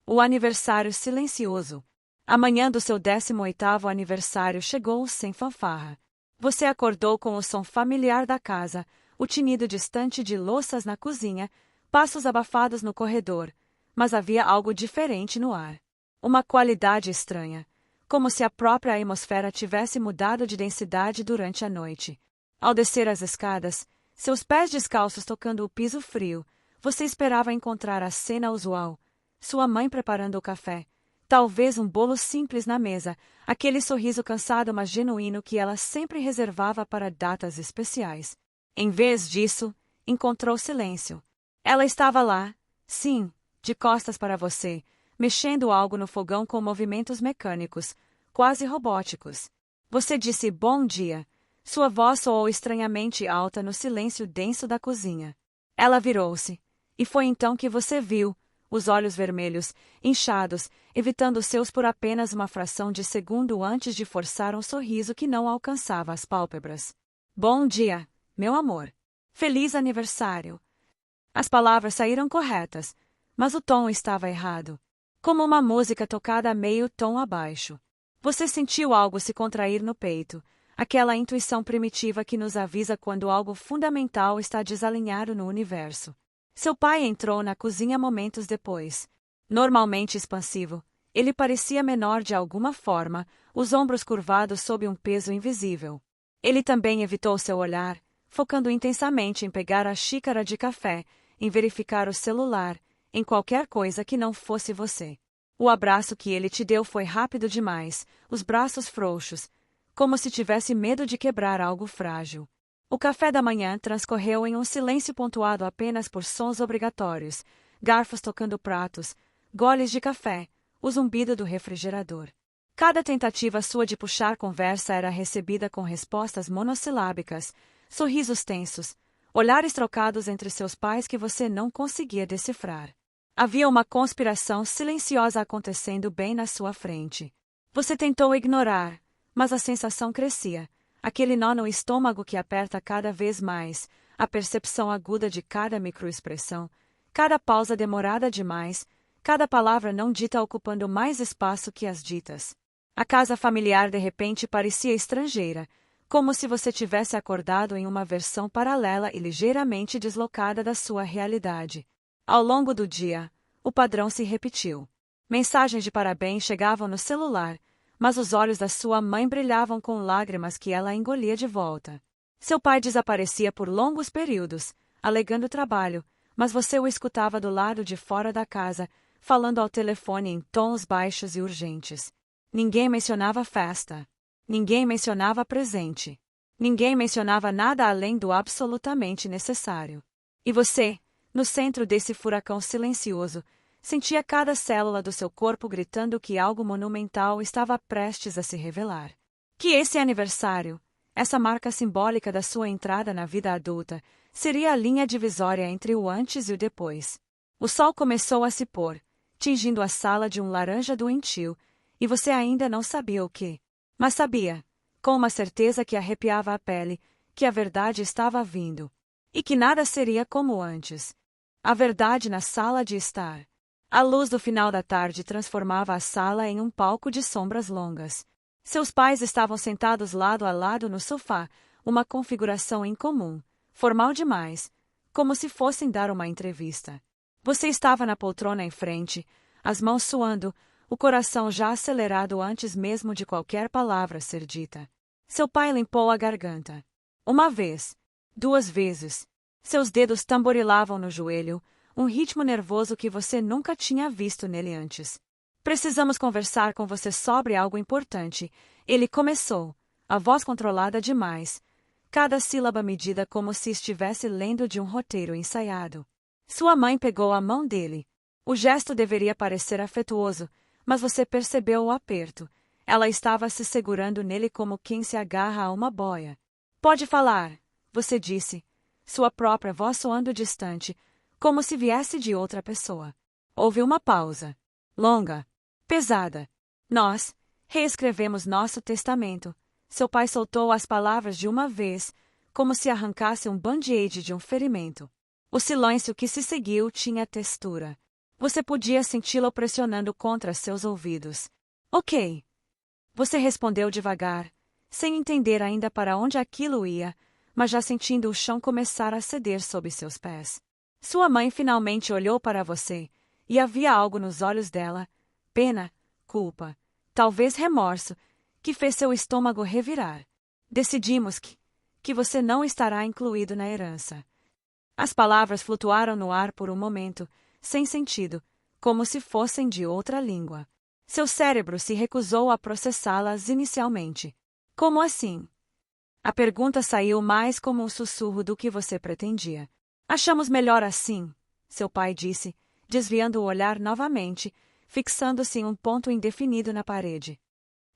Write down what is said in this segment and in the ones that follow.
O aniversário silencioso. A manhã do seu 18º aniversário chegou sem fanfarra. Você acordou com o som familiar da casa, o tinido distante de louças na cozinha, passos abafados no corredor, mas havia algo diferente no ar. Uma qualidade estranha, como se a própria atmosfera tivesse mudado de densidade durante a noite. Ao descer as escadas, seus pés descalços tocando o piso frio, você esperava encontrar a cena usual. Sua mãe preparando o café, talvez um bolo simples na mesa, aquele sorriso cansado mas genuíno que ela sempre reservava para datas especiais. Em vez disso, encontrou silêncio. Ela estava lá, sim, de costas para você, mexendo algo no fogão com movimentos mecânicos, quase robóticos. Você disse bom dia. Sua voz soou estranhamente alta no silêncio denso da cozinha. Ela virou-se, e foi então que você viu, os olhos vermelhos, inchados, evitando os seus por apenas uma fração de segundo antes de forçar um sorriso que não alcançava as pálpebras. Bom dia, meu amor. Feliz aniversário. As palavras saíram corretas, mas o tom estava errado. Como uma música tocada a meio tom abaixo. Você sentiu algo se contrair no peito, aquela intuição primitiva que nos avisa quando algo fundamental está desalinhado no universo. Seu pai entrou na cozinha momentos depois. Normalmente expansivo, ele parecia menor de alguma forma, os ombros curvados sob um peso invisível. Ele também evitou seu olhar, focando intensamente em pegar a xícara de café, em verificar o celular, em qualquer coisa que não fosse você. O abraço que ele te deu foi rápido demais, os braços frouxos, como se tivesse medo de quebrar algo frágil. O café da manhã transcorreu em um silêncio pontuado apenas por sons obrigatórios, garfos tocando pratos, goles de café, o zumbido do refrigerador. Cada tentativa sua de puxar conversa era recebida com respostas monossilábicas, sorrisos tensos, olhares trocados entre seus pais que você não conseguia decifrar. Havia uma conspiração silenciosa acontecendo bem na sua frente. Você tentou ignorar, mas a sensação crescia. Aquele nó no estômago que aperta cada vez mais, a percepção aguda de cada microexpressão, cada pausa demorada demais, cada palavra não dita ocupando mais espaço que as ditas. A casa familiar de repente parecia estrangeira, como se você tivesse acordado em uma versão paralela e ligeiramente deslocada da sua realidade. Ao longo do dia, o padrão se repetiu. Mensagens de parabéns chegavam no celular, mas os olhos da sua mãe brilhavam com lágrimas que ela engolia de volta. Seu pai desaparecia por longos períodos, alegando trabalho, mas você o escutava do lado de fora da casa, falando ao telefone em tons baixos e urgentes. Ninguém mencionava festa. Ninguém mencionava presente. Ninguém mencionava nada além do absolutamente necessário. E você, no centro desse furacão silencioso, sentia cada célula do seu corpo gritando que algo monumental estava prestes a se revelar. Que esse aniversário, essa marca simbólica da sua entrada na vida adulta, seria a linha divisória entre o antes e o depois. O sol começou a se pôr, tingindo a sala de um laranja doentio, e você ainda não sabia o que. Mas sabia, com uma certeza que arrepiava a pele, que a verdade estava vindo. E que nada seria como antes. A verdade na sala de estar. A luz do final da tarde transformava a sala em um palco de sombras longas. Seus pais estavam sentados lado a lado no sofá, uma configuração incomum, formal demais, como se fossem dar uma entrevista. Você estava na poltrona em frente, as mãos suando, o coração já acelerado antes mesmo de qualquer palavra ser dita. Seu pai limpou a garganta. Uma vez, 2 vezes. Seus dedos tamborilavam no joelho, um ritmo nervoso que você nunca tinha visto nele antes. Precisamos conversar com você sobre algo importante. Ele começou, a voz controlada demais, cada sílaba medida como se estivesse lendo de um roteiro ensaiado. Sua mãe pegou a mão dele. O gesto deveria parecer afetuoso, mas você percebeu o aperto. Ela estava se segurando nele como quem se agarra a uma boia. Pode falar, você disse, sua própria voz soando distante, como se viesse de outra pessoa. Houve uma pausa. Longa. Pesada. Nós reescrevemos nosso testamento. Seu pai soltou as palavras de uma vez, como se arrancasse um band-aid de um ferimento. O silêncio que se seguiu tinha textura. Você podia senti-lo pressionando contra seus ouvidos. Ok. Você respondeu devagar, sem entender ainda para onde aquilo ia, mas já sentindo o chão começar a ceder sob seus pés. Sua mãe finalmente olhou para você, e havia algo nos olhos dela, pena, culpa, talvez remorso, que fez seu estômago revirar. Decidimos que você não estará incluído na herança. As palavras flutuaram no ar por um momento, sem sentido, como se fossem de outra língua. Seu cérebro se recusou a processá-las inicialmente. Como assim? A pergunta saiu mais como um sussurro do que você pretendia. Achamos melhor assim, seu pai disse, desviando o olhar novamente, fixando-se em um ponto indefinido na parede.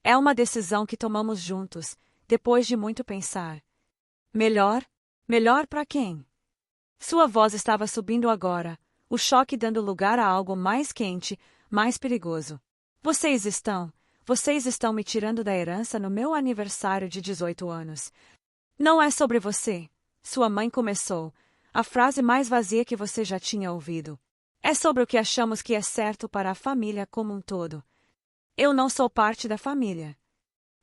É uma decisão que tomamos juntos, depois de muito pensar. Melhor? Melhor para quem? Sua voz estava subindo agora, o choque dando lugar a algo mais quente, mais perigoso. Vocês estão me tirando da herança no meu aniversário de 18 anos. Não é sobre você, sua mãe começou, a frase mais vazia que você já tinha ouvido. É sobre o que achamos que é certo para a família como um todo. Eu não sou parte da família.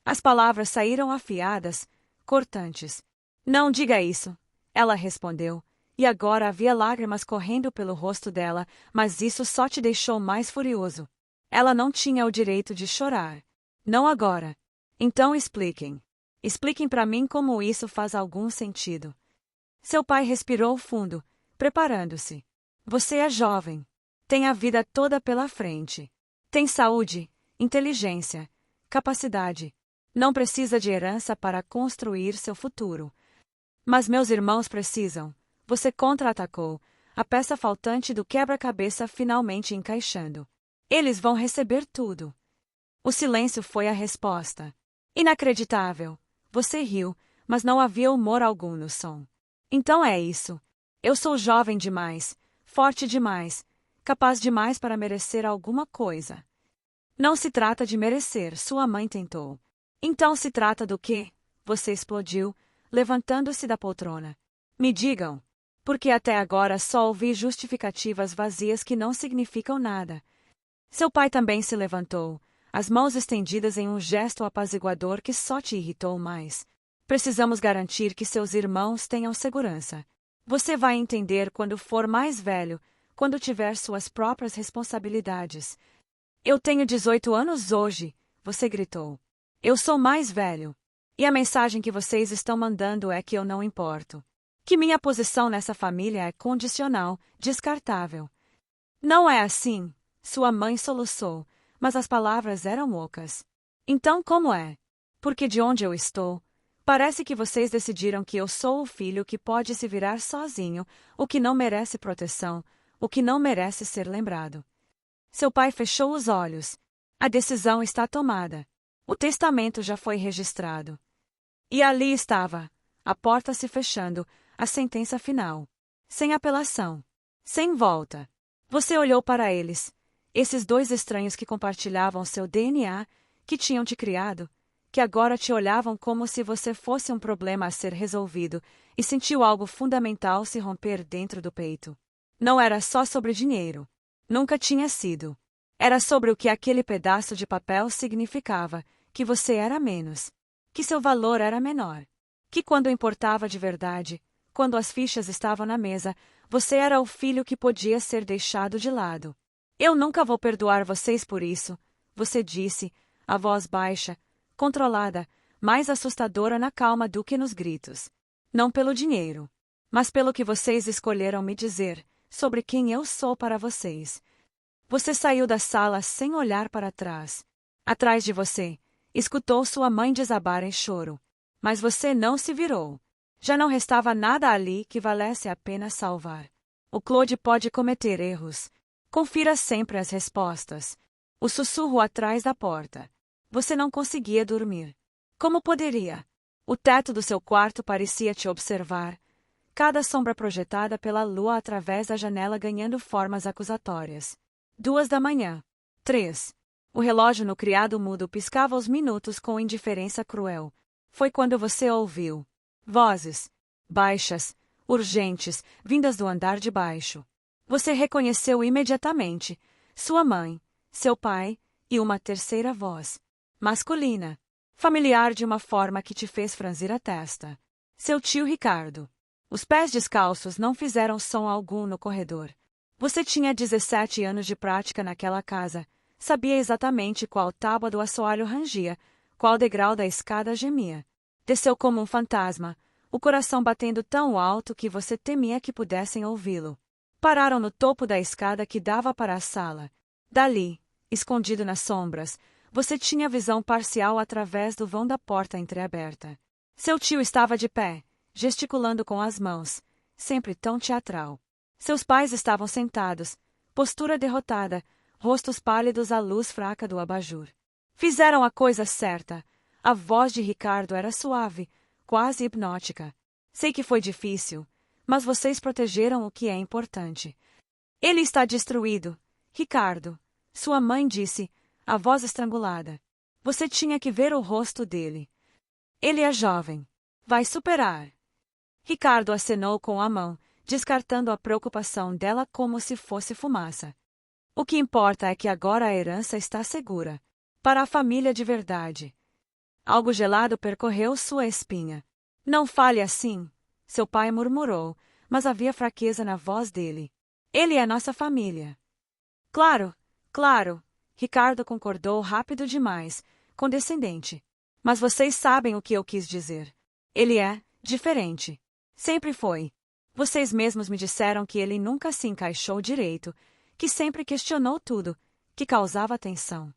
As palavras saíram afiadas, cortantes. Não diga isso, ela respondeu, e agora havia lágrimas correndo pelo rosto dela, mas isso só te deixou mais furioso. Ela não tinha o direito de chorar. Não agora. Então expliquem. Expliquem para mim como isso faz algum sentido. Seu pai respirou fundo, preparando-se. Você é jovem. Tem a vida toda pela frente. Tem saúde, inteligência, capacidade. Não precisa de herança para construir seu futuro. Mas meus irmãos precisam. Você contra-atacou, a peça faltante do quebra-cabeça finalmente encaixando. Eles vão receber tudo. O silêncio foi a resposta. Inacreditável. Você riu, mas não havia humor algum no som. Então é isso. Eu sou jovem demais, forte demais, capaz demais para merecer alguma coisa. Não se trata de merecer, sua mãe tentou. Então se trata do quê? Você explodiu, levantando-se da poltrona. Me digam. Porque até agora só ouvi justificativas vazias que não significam nada. Seu pai também se levantou, as mãos estendidas em um gesto apaziguador que só te irritou mais. Precisamos garantir que seus irmãos tenham segurança. Você vai entender quando for mais velho, quando tiver suas próprias responsabilidades. Eu tenho 18 anos hoje, você gritou. Eu sou mais velho. E a mensagem que vocês estão mandando é que eu não importo. Que minha posição nessa família é condicional, descartável. Não é assim, sua mãe soluçou, mas as palavras eram ocas. Então como é? Porque de onde eu estou, parece que vocês decidiram que eu sou o filho que pode se virar sozinho, o que não merece proteção, o que não merece ser lembrado. Seu pai fechou os olhos. A decisão está tomada. O testamento já foi registrado. E ali estava, a porta se fechando, a sentença final. Sem apelação. Sem volta. Você olhou para eles. Esses dois estranhos que compartilhavam seu DNA, que tinham te criado, que agora te olhavam como se você fosse um problema a ser resolvido, e sentiu algo fundamental se romper dentro do peito. Não era só sobre dinheiro. Nunca tinha sido. Era sobre o que aquele pedaço de papel significava, que você era menos. Que seu valor era menor. Que quando importava de verdade, quando as fichas estavam na mesa, você era o filho que podia ser deixado de lado. Eu nunca vou perdoar vocês por isso, você disse, a voz baixa, controlada, mais assustadora na calma do que nos gritos. Não pelo dinheiro, mas pelo que vocês escolheram me dizer, sobre quem eu sou para vocês. Você saiu da sala sem olhar para trás. Atrás de você, escutou sua mãe desabar em choro. Mas você não se virou. Já não restava nada ali que valesse a pena salvar. O Claude pode cometer erros. Confira sempre as respostas. O sussurro atrás da porta. Você não conseguia dormir. Como poderia? O teto do seu quarto parecia te observar. Cada sombra projetada pela lua através da janela ganhando formas acusatórias. 2 da manhã. 3. O relógio no criado mudo piscava os minutos com indiferença cruel. Foi quando você ouviu vozes, baixas, urgentes, vindas do andar de baixo. Você reconheceu imediatamente sua mãe, seu pai e uma terceira voz, masculina, familiar de uma forma que te fez franzir a testa. Seu tio Ricardo. Os pés descalços não fizeram som algum no corredor. Você tinha 17 anos de prática naquela casa. Sabia exatamente qual tábua do assoalho rangia, qual degrau da escada gemia. Desceu como um fantasma, o coração batendo tão alto que você temia que pudessem ouvi-lo. Pararam no topo da escada que dava para a sala. Dali, escondido nas sombras, você tinha visão parcial através do vão da porta entreaberta. Seu tio estava de pé, gesticulando com as mãos, sempre tão teatral. Seus pais estavam sentados, postura derrotada, rostos pálidos à luz fraca do abajur. Fizeram a coisa certa. A voz de Ricardo era suave, quase hipnótica. Sei que foi difícil, mas vocês protegeram o que é importante. Ele está destruído, Ricardo. Sua mãe disse, a voz estrangulada. Você tinha que ver o rosto dele. Ele é jovem. Vai superar. Ricardo acenou com a mão, descartando a preocupação dela como se fosse fumaça. O que importa é que agora a herança está segura. Para a família de verdade. Algo gelado percorreu sua espinha. Não fale assim, seu pai murmurou, mas havia fraqueza na voz dele. Ele é nossa família. Claro, claro, Ricardo concordou rápido demais, condescendente. Mas vocês sabem o que eu quis dizer. Ele é diferente. Sempre foi. Vocês mesmos me disseram que ele nunca se encaixou direito, que sempre questionou tudo, que causava tensão.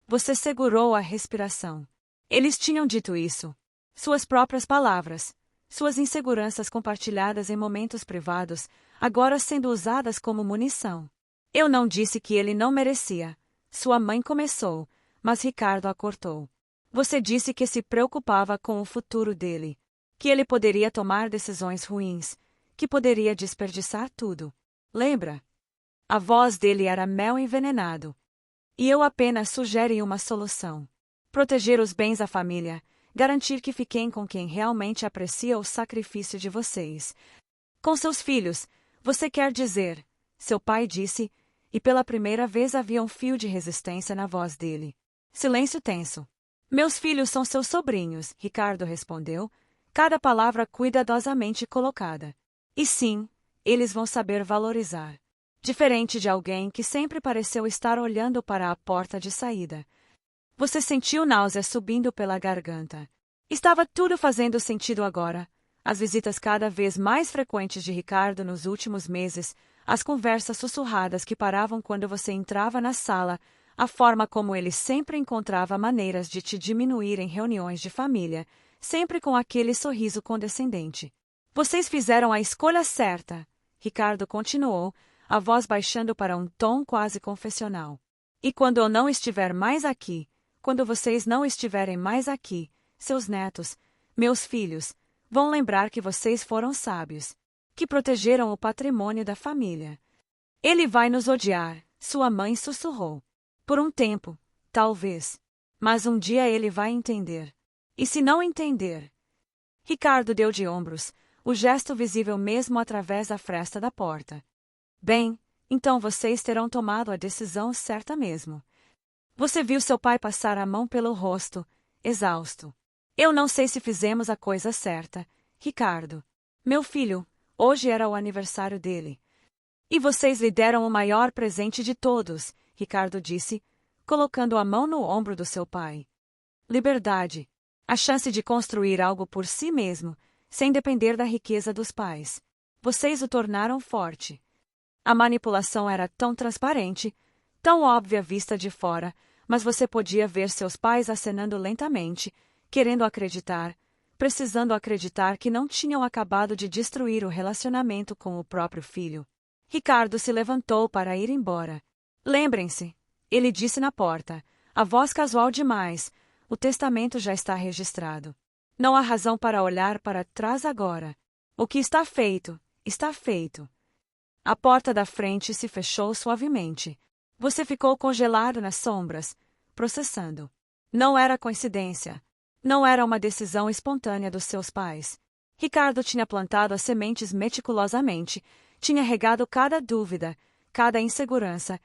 Você segurou a respiração. Eles tinham dito isso. Suas próprias palavras, suas inseguranças compartilhadas em momentos privados, agora sendo usadas como munição. Eu não disse que ele não merecia. Sua mãe começou, mas Ricardo a cortou. Você disse que se preocupava com o futuro dele, que ele poderia tomar decisões ruins, que poderia desperdiçar tudo. Lembra? A voz dele era mel envenenado. E eu apenas sugeri uma solução. Proteger os bens da família, garantir que fiquem com quem realmente aprecia o sacrifício de vocês. Com seus filhos, você quer dizer, seu pai disse, e pela primeira vez havia um fio de resistência na voz dele. Silêncio tenso. Meus filhos são seus sobrinhos, Ricardo respondeu, cada palavra cuidadosamente colocada. E sim, eles vão saber valorizar. Diferente de alguém que sempre pareceu estar olhando para a porta de saída. Você sentiu náusea subindo pela garganta. Estava tudo fazendo sentido agora. As visitas cada vez mais frequentes de Ricardo nos últimos meses, as conversas sussurradas que paravam quando você entrava na sala, a forma como ele sempre encontrava maneiras de te diminuir em reuniões de família, sempre com aquele sorriso condescendente. Vocês fizeram a escolha certa, Ricardo continuou, a voz baixando para um tom quase confessional. E quando eu não estiver mais aqui, quando vocês não estiverem mais aqui, seus netos, meus filhos, vão lembrar que vocês foram sábios, que protegeram o patrimônio da família. Ele vai nos odiar, sua mãe sussurrou. Por um tempo, talvez. Mas um dia ele vai entender. E se não entender? Ricardo deu de ombros, o gesto visível mesmo através da fresta da porta. Bem, então vocês terão tomado a decisão certa mesmo. Você viu seu pai passar a mão pelo rosto, exausto. Eu não sei se fizemos a coisa certa, Ricardo. Meu filho, hoje era o aniversário dele. E vocês lhe deram o maior presente de todos, Ricardo disse, colocando a mão no ombro do seu pai. Liberdade. A chance de construir algo por si mesmo, sem depender da riqueza dos pais. Vocês o tornaram forte. A manipulação era tão transparente, tão óbvia vista de fora, mas você podia ver seus pais acenando lentamente, querendo acreditar, precisando acreditar que não tinham acabado de destruir o relacionamento com o próprio filho. Ricardo se levantou para ir embora. Lembrem-se, ele disse na porta, a voz casual demais, o testamento já está registrado. Não há razão para olhar para trás agora. O que está feito, está feito. A porta da frente se fechou suavemente. Você ficou congelado nas sombras, processando. Não era coincidência. Não era uma decisão espontânea dos seus pais. Ricardo tinha plantado as sementes meticulosamente, Tinha regado cada dúvida, cada insegurança,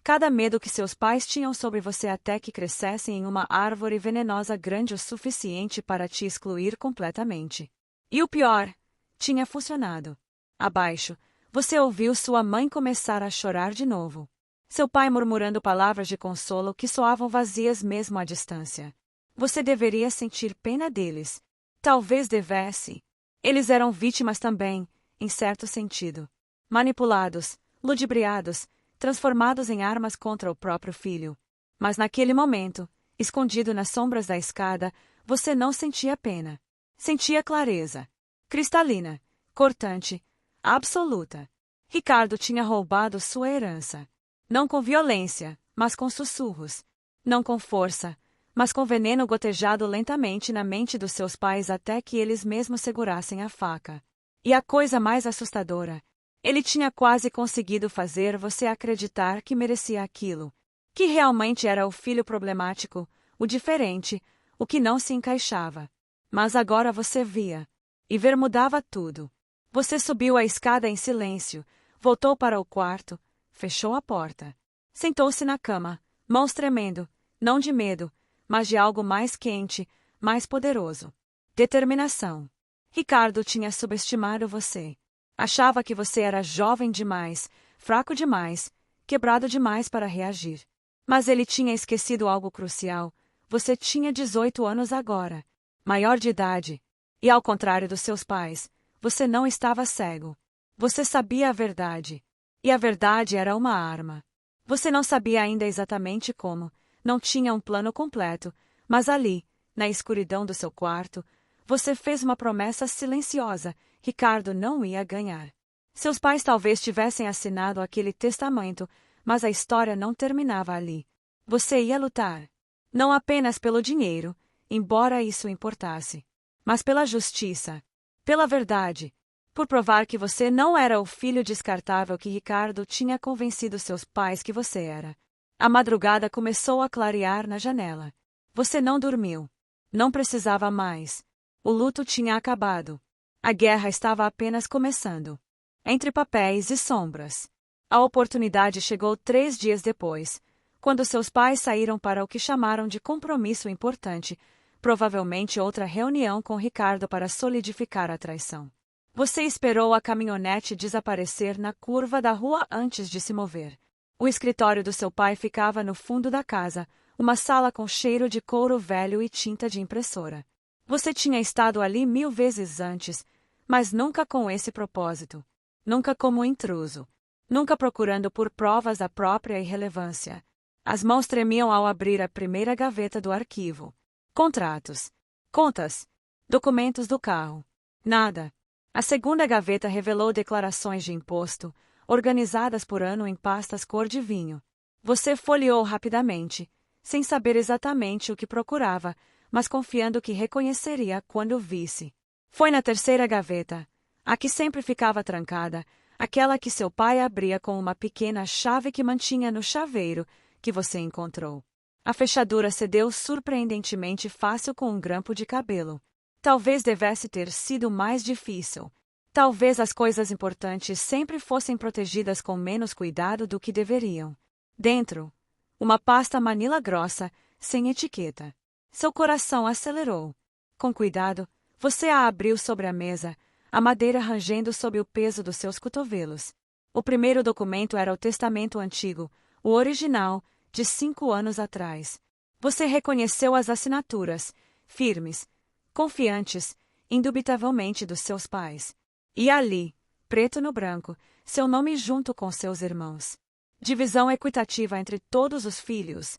cada medo que seus pais tinham sobre você até que crescessem em uma árvore venenosa grande o suficiente para te excluir completamente. E o pior, tinha funcionado. Abaixo, você ouviu sua mãe começar a chorar de novo. Seu pai murmurando palavras de consolo que soavam vazias mesmo à distância. Você deveria sentir pena deles. Talvez devesse. Eles eram vítimas também, em certo sentido. Manipulados, ludibriados, transformados em armas contra o próprio filho. Mas naquele momento, escondido nas sombras da escada, você não sentia pena. Sentia clareza. Cristalina, cortante, absoluta. Ricardo tinha roubado sua herança. Não com violência, mas com sussurros. Não com força, mas com veneno gotejado lentamente na mente dos seus pais até que eles mesmos segurassem a faca. E a coisa mais assustadora, ele tinha quase conseguido fazer você acreditar que merecia aquilo, que realmente era o filho problemático, o diferente, o que não se encaixava. Mas agora você via. E ver mudava tudo. Você subiu a escada em silêncio, voltou para o quarto, fechou a porta. Sentou-se na cama, mãos tremendo, não de medo, mas de algo mais quente, mais poderoso. Determinação. Ricardo tinha subestimado você. Achava que você era jovem demais, fraco demais, quebrado demais para reagir. Mas ele tinha esquecido algo crucial. Você tinha 18 anos agora, maior de idade. E ao contrário dos seus pais, você não estava cego. Você sabia a verdade. E a verdade era uma arma. Você não sabia ainda exatamente como, não tinha um plano completo, mas ali, na escuridão do seu quarto, você fez uma promessa silenciosa: Ricardo não ia ganhar. Seus pais talvez tivessem assinado aquele testamento, mas a história não terminava ali. Você ia lutar. Não apenas pelo dinheiro, embora isso importasse, mas pela justiça, pela verdade, por provar que você não era o filho descartável que Ricardo tinha convencido seus pais que você era. A madrugada começou a clarear na janela. Você não dormiu. Não precisava mais. O luto tinha acabado. A guerra estava apenas começando. Entre papéis e sombras. A oportunidade chegou 3 dias depois, quando seus pais saíram para o que chamaram de compromisso importante, provavelmente outra reunião com Ricardo para solidificar a traição. Você esperou a caminhonete desaparecer na curva da rua antes de se mover. O escritório do seu pai ficava no fundo da casa, uma sala com cheiro de couro velho e tinta de impressora. Você tinha estado ali 1000 vezes antes, mas nunca com esse propósito. Nunca como intruso. Nunca procurando por provas da própria irrelevância. As mãos tremiam ao abrir a primeira gaveta do arquivo. Contratos. Contas. Documentos do carro. Nada. A segunda gaveta revelou declarações de imposto, organizadas por ano em pastas cor de vinho. Você folheou rapidamente, sem saber exatamente o que procurava, mas confiando que reconheceria quando visse. Foi na terceira gaveta, a que sempre ficava trancada, aquela que seu pai abria com uma pequena chave que mantinha no chaveiro, que você encontrou. A fechadura cedeu surpreendentemente fácil com um grampo de cabelo. Talvez devesse ter sido mais difícil. Talvez as coisas importantes sempre fossem protegidas com menos cuidado do que deveriam. Dentro, uma pasta manila grossa, sem etiqueta. Seu coração acelerou. Com cuidado, você a abriu sobre a mesa, a madeira rangendo sob o peso dos seus cotovelos. O primeiro documento era o testamento antigo, o original, de 5 anos atrás. Você reconheceu as assinaturas, firmes, confiantes, indubitavelmente dos seus pais. E ali, preto no branco, seu nome junto com seus irmãos. Divisão equitativa entre todos os filhos.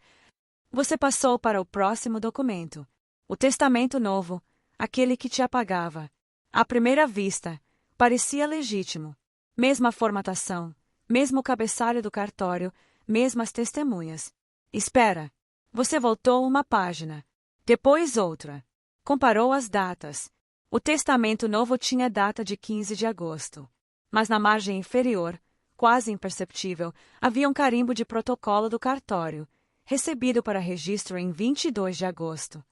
Você passou para o próximo documento. O testamento novo, aquele que te apagava. À primeira vista, parecia legítimo. Mesma formatação, mesmo cabeçalho do cartório, mesmas testemunhas. Espera. Você voltou uma página. Depois outra. Comparou as datas. O testamento novo tinha data de 15 de agosto. Mas na margem inferior, quase imperceptível, havia um carimbo de protocolo do cartório, recebido para registro em 22 de agosto.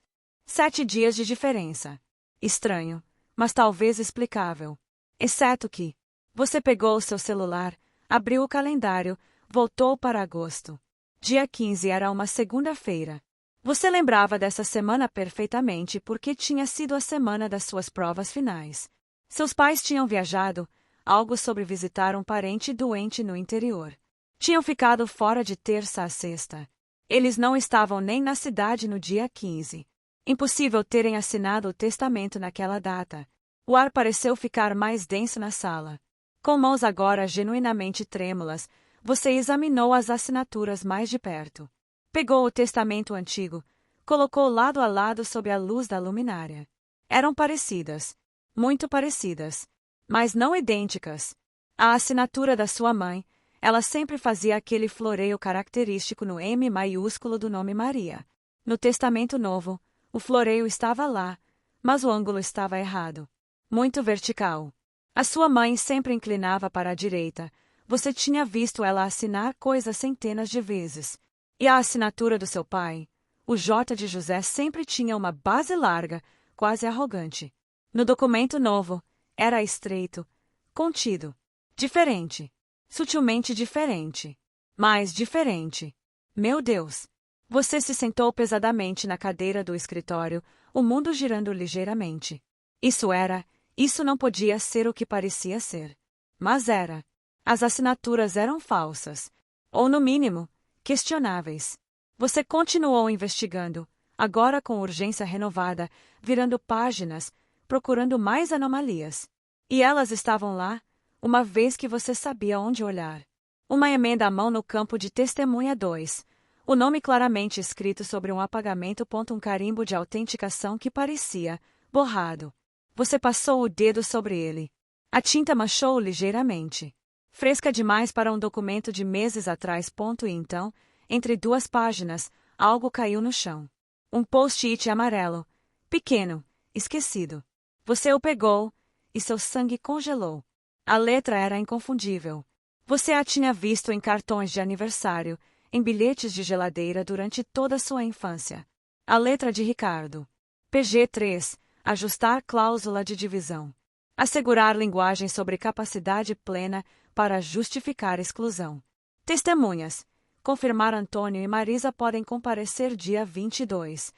7 dias de diferença. Estranho, mas talvez explicável. Exceto que, Você pegou o seu celular, abriu o calendário, voltou para agosto. Dia 15 era uma segunda-feira. Você lembrava dessa semana perfeitamente porque tinha sido a semana das suas provas finais. Seus pais tinham viajado, algo sobre visitar um parente doente no interior. Tinham ficado fora de terça a sexta. Eles não estavam nem na cidade no dia 15. Impossível terem assinado o testamento naquela data. O ar pareceu ficar mais denso na sala. Com mãos agora genuinamente trêmulas, você examinou as assinaturas mais de perto. Pegou o testamento antigo, colocou lado a lado sob a luz da luminária. Eram parecidas, muito parecidas, mas não idênticas. A assinatura da sua mãe, ela sempre fazia aquele floreio característico no M maiúsculo do nome Maria. No Testamento Novo, o floreio estava lá, mas o ângulo estava errado. Muito vertical. A sua mãe sempre inclinava para a direita. Você tinha visto ela assinar coisas centenas de vezes. E a assinatura do seu pai, o J de José, sempre tinha uma base larga, quase arrogante. No documento novo, era estreito, contido, diferente, sutilmente diferente, mais diferente. Meu Deus! Você se sentou pesadamente na cadeira do escritório, o mundo girando ligeiramente. Isso não podia ser o que parecia ser. Mas era. As assinaturas eram falsas. Ou, no mínimo, questionáveis. Você continuou investigando, agora com urgência renovada, virando páginas, procurando mais anomalias. E elas estavam lá, uma vez que você sabia onde olhar. Uma emenda à mão no campo de testemunha 2. O nome claramente escrito sobre um apagamento. Um carimbo de autenticação que parecia borrado. Você passou o dedo sobre ele. A tinta manchou ligeiramente. Fresca demais para um documento de meses atrás. E então, entre duas páginas, algo caiu no chão. Um post-it amarelo, pequeno, esquecido. Você o pegou, e seu sangue congelou. A letra era inconfundível. Você a tinha visto em cartões de aniversário, em bilhetes de geladeira durante toda a sua infância. A letra de Ricardo. PG-3, ajustar cláusula de divisão. Assegurar linguagem sobre capacidade plena para justificar exclusão. Testemunhas. Confirmar Antônio e Marisa podem comparecer dia 22.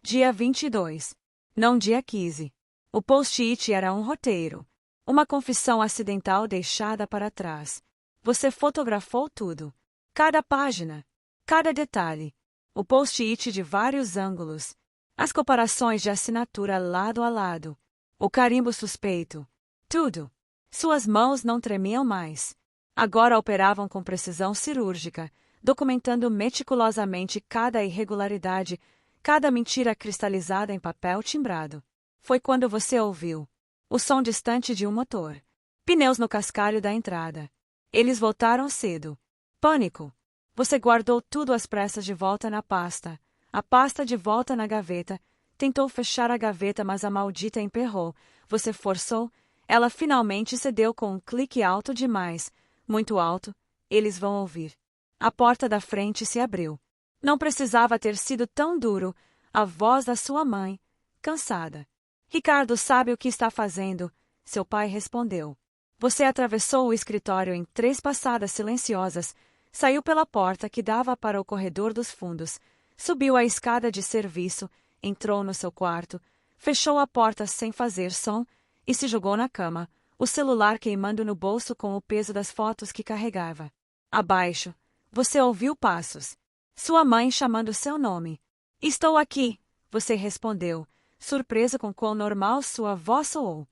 Dia 22. Não dia 15. O post-it era um roteiro. Uma confissão acidental deixada para trás. Você fotografou tudo. Cada página. Cada detalhe. O post-it de vários ângulos. As comparações de assinatura lado a lado. O carimbo suspeito. Tudo. Suas mãos não tremiam mais. Agora operavam com precisão cirúrgica, documentando meticulosamente cada irregularidade, cada mentira cristalizada em papel timbrado. Foi quando você ouviu o som distante de um motor. Pneus no cascalho da entrada. Eles voltaram cedo. Pânico. Você guardou tudo às pressas de volta na pasta. A pasta de volta na gaveta. Tentou fechar a gaveta, mas a maldita emperrou. Você forçou. Ela finalmente cedeu com um clique alto demais. Muito alto. Eles vão ouvir. A porta da frente se abriu. Não precisava ter sido tão duro. A voz da sua mãe, cansada. Ricardo sabe o que está fazendo, seu pai respondeu. Você atravessou o escritório em 3 passadas silenciosas, saiu pela porta que dava para o corredor dos fundos, subiu a escada de serviço, entrou no seu quarto, fechou a porta sem fazer som e se jogou na cama, o celular queimando no bolso com o peso das fotos que carregava. Abaixo, você ouviu passos. Sua mãe chamando seu nome. Estou aqui, você respondeu, surpreso com quão normal sua voz soou.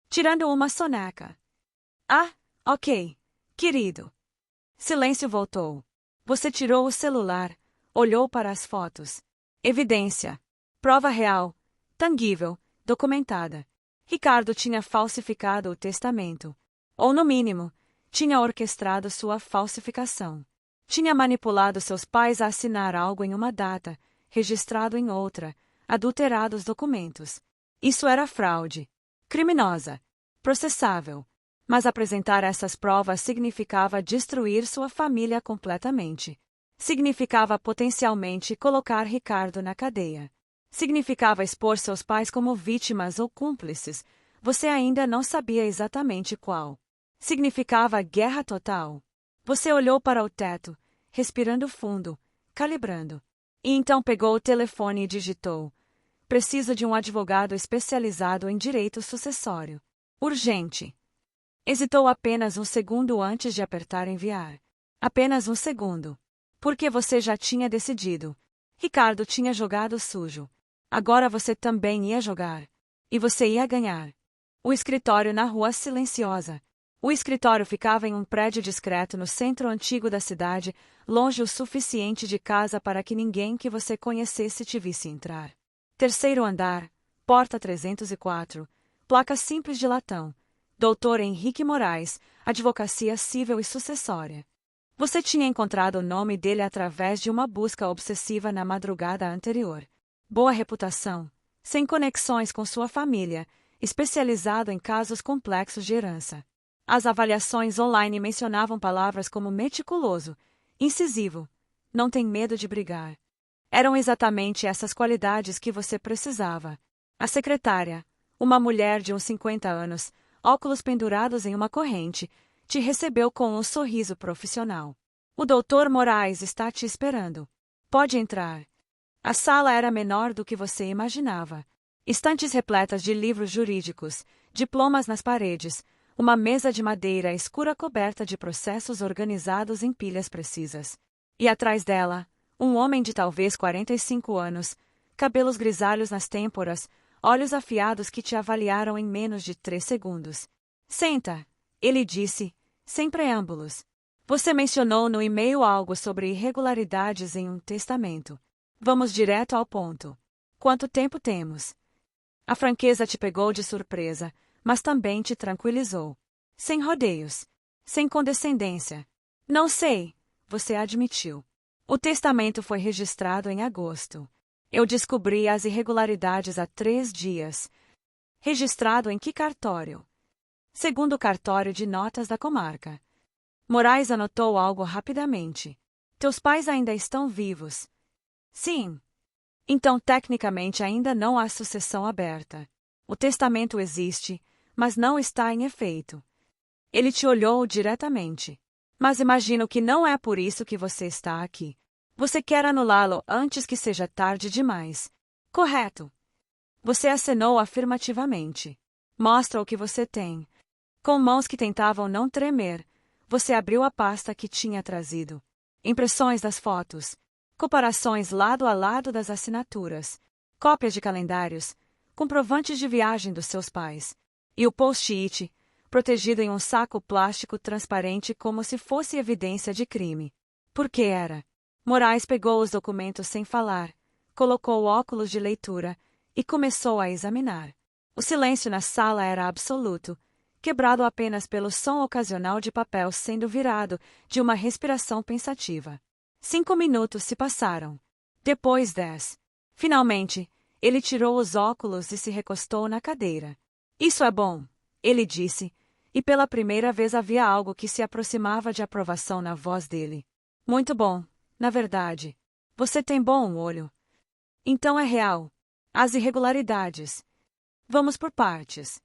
Tirando uma soneca. Ah, ok, querido. Silêncio voltou. Você tirou o celular, olhou para as fotos. Evidência. Prova real, tangível, documentada. Ricardo tinha falsificado o testamento. Ou, no mínimo, tinha orquestrado sua falsificação. Tinha manipulado seus pais a assinar algo em uma data, registrado em outra, adulterado os documentos. Isso era fraude. Criminosa. Processável. Mas apresentar essas provas significava destruir sua família completamente. Significava potencialmente colocar Ricardo na cadeia. Significava expor seus pais como vítimas ou cúmplices. Você ainda não sabia exatamente qual. Significava guerra total. Você olhou para o teto, respirando fundo, calibrando. E então pegou o telefone e digitou: preciso de um advogado especializado em direito sucessório. Urgente. Hesitou apenas um segundo antes de apertar enviar. Apenas um segundo. Porque você já tinha decidido. Ricardo tinha jogado sujo. Agora você também ia jogar. E você ia ganhar. O escritório na rua silenciosa. O escritório ficava em um prédio discreto no centro antigo da cidade, longe o suficiente de casa para que ninguém que você conhecesse te visse entrar. Terceiro andar, porta 304, placa simples de latão. Doutor Henrique Moraes, advocacia civil e sucessória. Você tinha encontrado o nome dele através de uma busca obsessiva na madrugada anterior. Boa reputação, sem conexões com sua família, especializado em casos complexos de herança. As avaliações online mencionavam palavras como meticuloso, incisivo, não tem medo de brigar. Eram exatamente essas qualidades que você precisava. A secretária, uma mulher de uns 50 anos, óculos pendurados em uma corrente, te recebeu com um sorriso profissional. O doutor Moraes está te esperando. Pode entrar. A sala era menor do que você imaginava. Estantes repletas de livros jurídicos, diplomas nas paredes, uma mesa de madeira escura coberta de processos organizados em pilhas precisas. E atrás dela, um homem de talvez 45 anos, cabelos grisalhos nas têmporas, olhos afiados que te avaliaram em menos de 3 segundos. Senta, ele disse, sem preâmbulos. Você mencionou no e-mail algo sobre irregularidades em um testamento. Vamos direto ao ponto. Quanto tempo temos? A franqueza te pegou de surpresa, mas também te tranquilizou. Sem rodeios. Sem condescendência. Não sei, você admitiu. O testamento foi registrado em agosto. Eu descobri as irregularidades há 3 dias. Registrado em que cartório? Segundo o cartório de notas da comarca. Moraes anotou algo rapidamente. Teus pais ainda estão vivos? Sim. Então, tecnicamente, ainda não há sucessão aberta. O testamento existe, mas não está em efeito. Ele te olhou diretamente. Mas imagino que não é por isso que você está aqui. Você quer anulá-lo antes que seja tarde demais. Correto. Você acenou afirmativamente. Mostra o que você tem. Com mãos que tentavam não tremer, você abriu a pasta que tinha trazido. Impressões das fotos. Comparações lado a lado das assinaturas. Cópias de calendários. Comprovantes de viagem dos seus pais. E o post-it, protegido em um saco plástico transparente como se fosse evidência de crime. Por que era? Moraes pegou os documentos sem falar, colocou óculos de leitura e começou a examinar. O silêncio na sala era absoluto, quebrado apenas pelo som ocasional de papel sendo virado de uma respiração pensativa. 5 minutos se passaram. Depois 10. Finalmente, ele tirou os óculos e se recostou na cadeira. Isso é bom, ele disse, e pela primeira vez havia algo que se aproximava de aprovação na voz dele. Muito bom, na verdade. Você tem bom olho. Então é real. As irregularidades. Vamos por partes.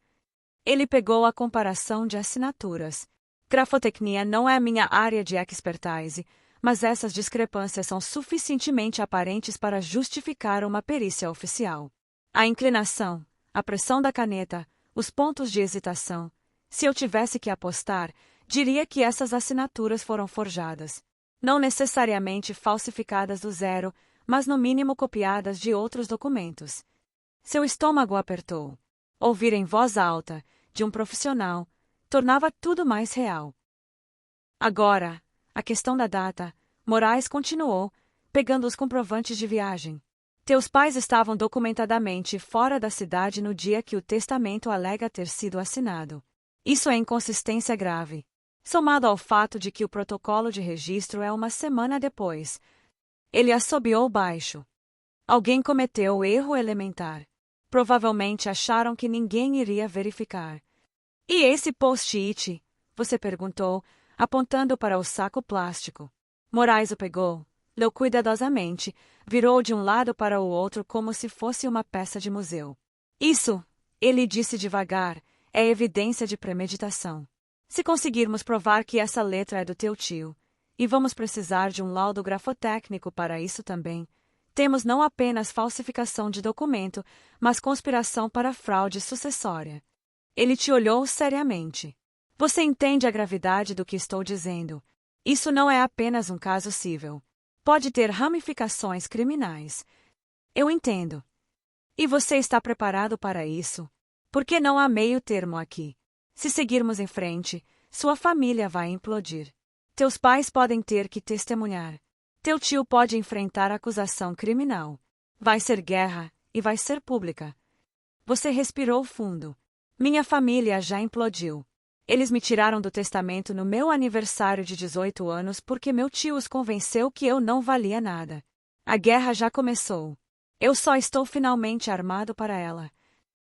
Ele pegou a comparação de assinaturas. Grafotecnia não é minha área de expertise, mas essas discrepâncias são suficientemente aparentes para justificar uma perícia oficial. A inclinação, a pressão da caneta, os pontos de hesitação. Se eu tivesse que apostar, diria que essas assinaturas foram forjadas. Não necessariamente falsificadas do zero, mas no mínimo copiadas de outros documentos. Seu estômago apertou. Ouvir em voz alta, de um profissional, tornava tudo mais real. Agora, a questão da data, Moraes continuou, pegando os comprovantes de viagem. Teus pais estavam documentadamente fora da cidade no dia que o testamento alega ter sido assinado. Isso é inconsistência grave. Somado ao fato de que o protocolo de registro é uma semana depois. Ele assobiou baixo. Alguém cometeu erro elementar. Provavelmente acharam que ninguém iria verificar. E esse post-it? Você perguntou, apontando para o saco plástico. Moraes o pegou, leu cuidadosamente, virou de um lado para o outro como se fosse uma peça de museu. Isso, ele disse devagar, é evidência de premeditação. Se conseguirmos provar que essa letra é do teu tio, e vamos precisar de um laudo grafotécnico para isso também, temos não apenas falsificação de documento, mas conspiração para fraude sucessória. Ele te olhou seriamente. Você entende a gravidade do que estou dizendo? Isso não é apenas um caso civil. Pode ter ramificações criminais. Eu entendo. E você está preparado para isso? Porque não há meio termo aqui. Se seguirmos em frente, sua família vai implodir. Teus pais podem ter que testemunhar. Teu tio pode enfrentar acusação criminal. Vai ser guerra, e vai ser pública. Você respirou fundo. Minha família já implodiu. Eles me tiraram do testamento no meu aniversário de 18 anos porque meu tio os convenceu que eu não valia nada. A guerra já começou. Eu só estou finalmente armado para ela.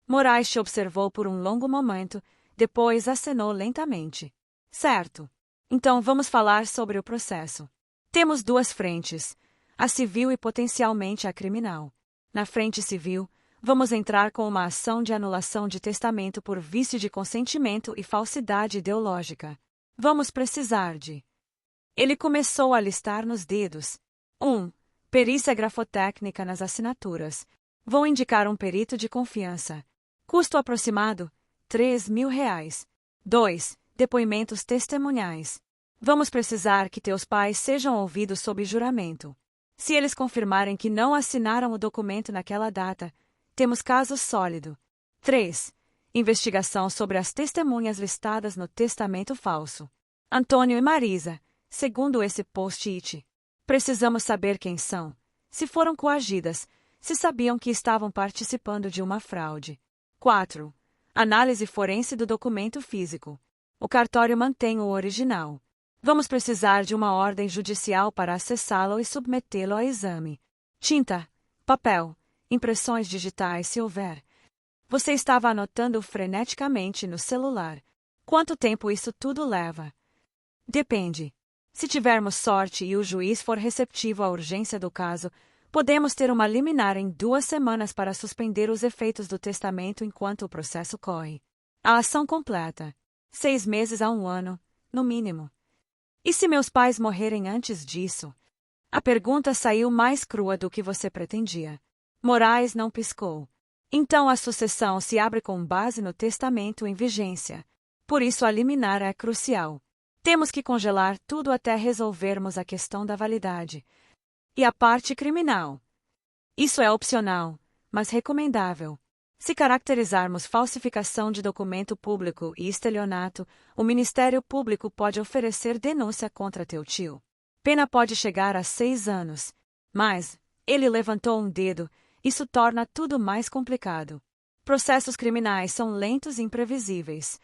Moraes te observou por um longo momento, depois acenou lentamente. Certo. Então vamos falar sobre o processo. Temos duas frentes, a civil e potencialmente a criminal. Na frente civil, vamos entrar com uma ação de anulação de testamento por vício de consentimento e falsidade ideológica. Vamos precisar de... Ele começou a listar nos dedos. 1. Perícia grafotécnica nas assinaturas. Vou indicar um perito de confiança. Custo aproximado, R$ 3.000. 2. Depoimentos testemunhais. Vamos precisar que teus pais sejam ouvidos sob juramento. Se eles confirmarem que não assinaram o documento naquela data, temos caso sólido. 3. Investigação sobre as testemunhas listadas no testamento falso. Antônio e Marisa, segundo esse post-it. Precisamos saber quem são, se foram coagidas, se sabiam que estavam participando de uma fraude. 4. Análise forense do documento físico. O cartório mantém o original. Vamos precisar de uma ordem judicial para acessá-lo e submetê-lo ao exame. Tinta, papel, impressões digitais se houver. Você estava anotando freneticamente no celular. Quanto tempo isso tudo leva? Depende. Se tivermos sorte e o juiz for receptivo à urgência do caso, podemos ter uma liminar em 2 semanas para suspender os efeitos do testamento enquanto o processo corre. A ação completa. 6 meses a 1 ano, no mínimo. E se meus pais morrerem antes disso? A pergunta saiu mais crua do que você pretendia. Moraes não piscou. Então a sucessão se abre com base no testamento em vigência. Por isso a liminar é crucial. Temos que congelar tudo até resolvermos a questão da validade. E a parte criminal? Isso é opcional, mas recomendável. Se caracterizarmos falsificação de documento público e estelionato, o Ministério Público pode oferecer denúncia contra teu tio. Pena pode chegar a 6 anos. Mas, ele levantou um dedo, isso torna tudo mais complicado. Processos criminais são lentos e imprevisíveis.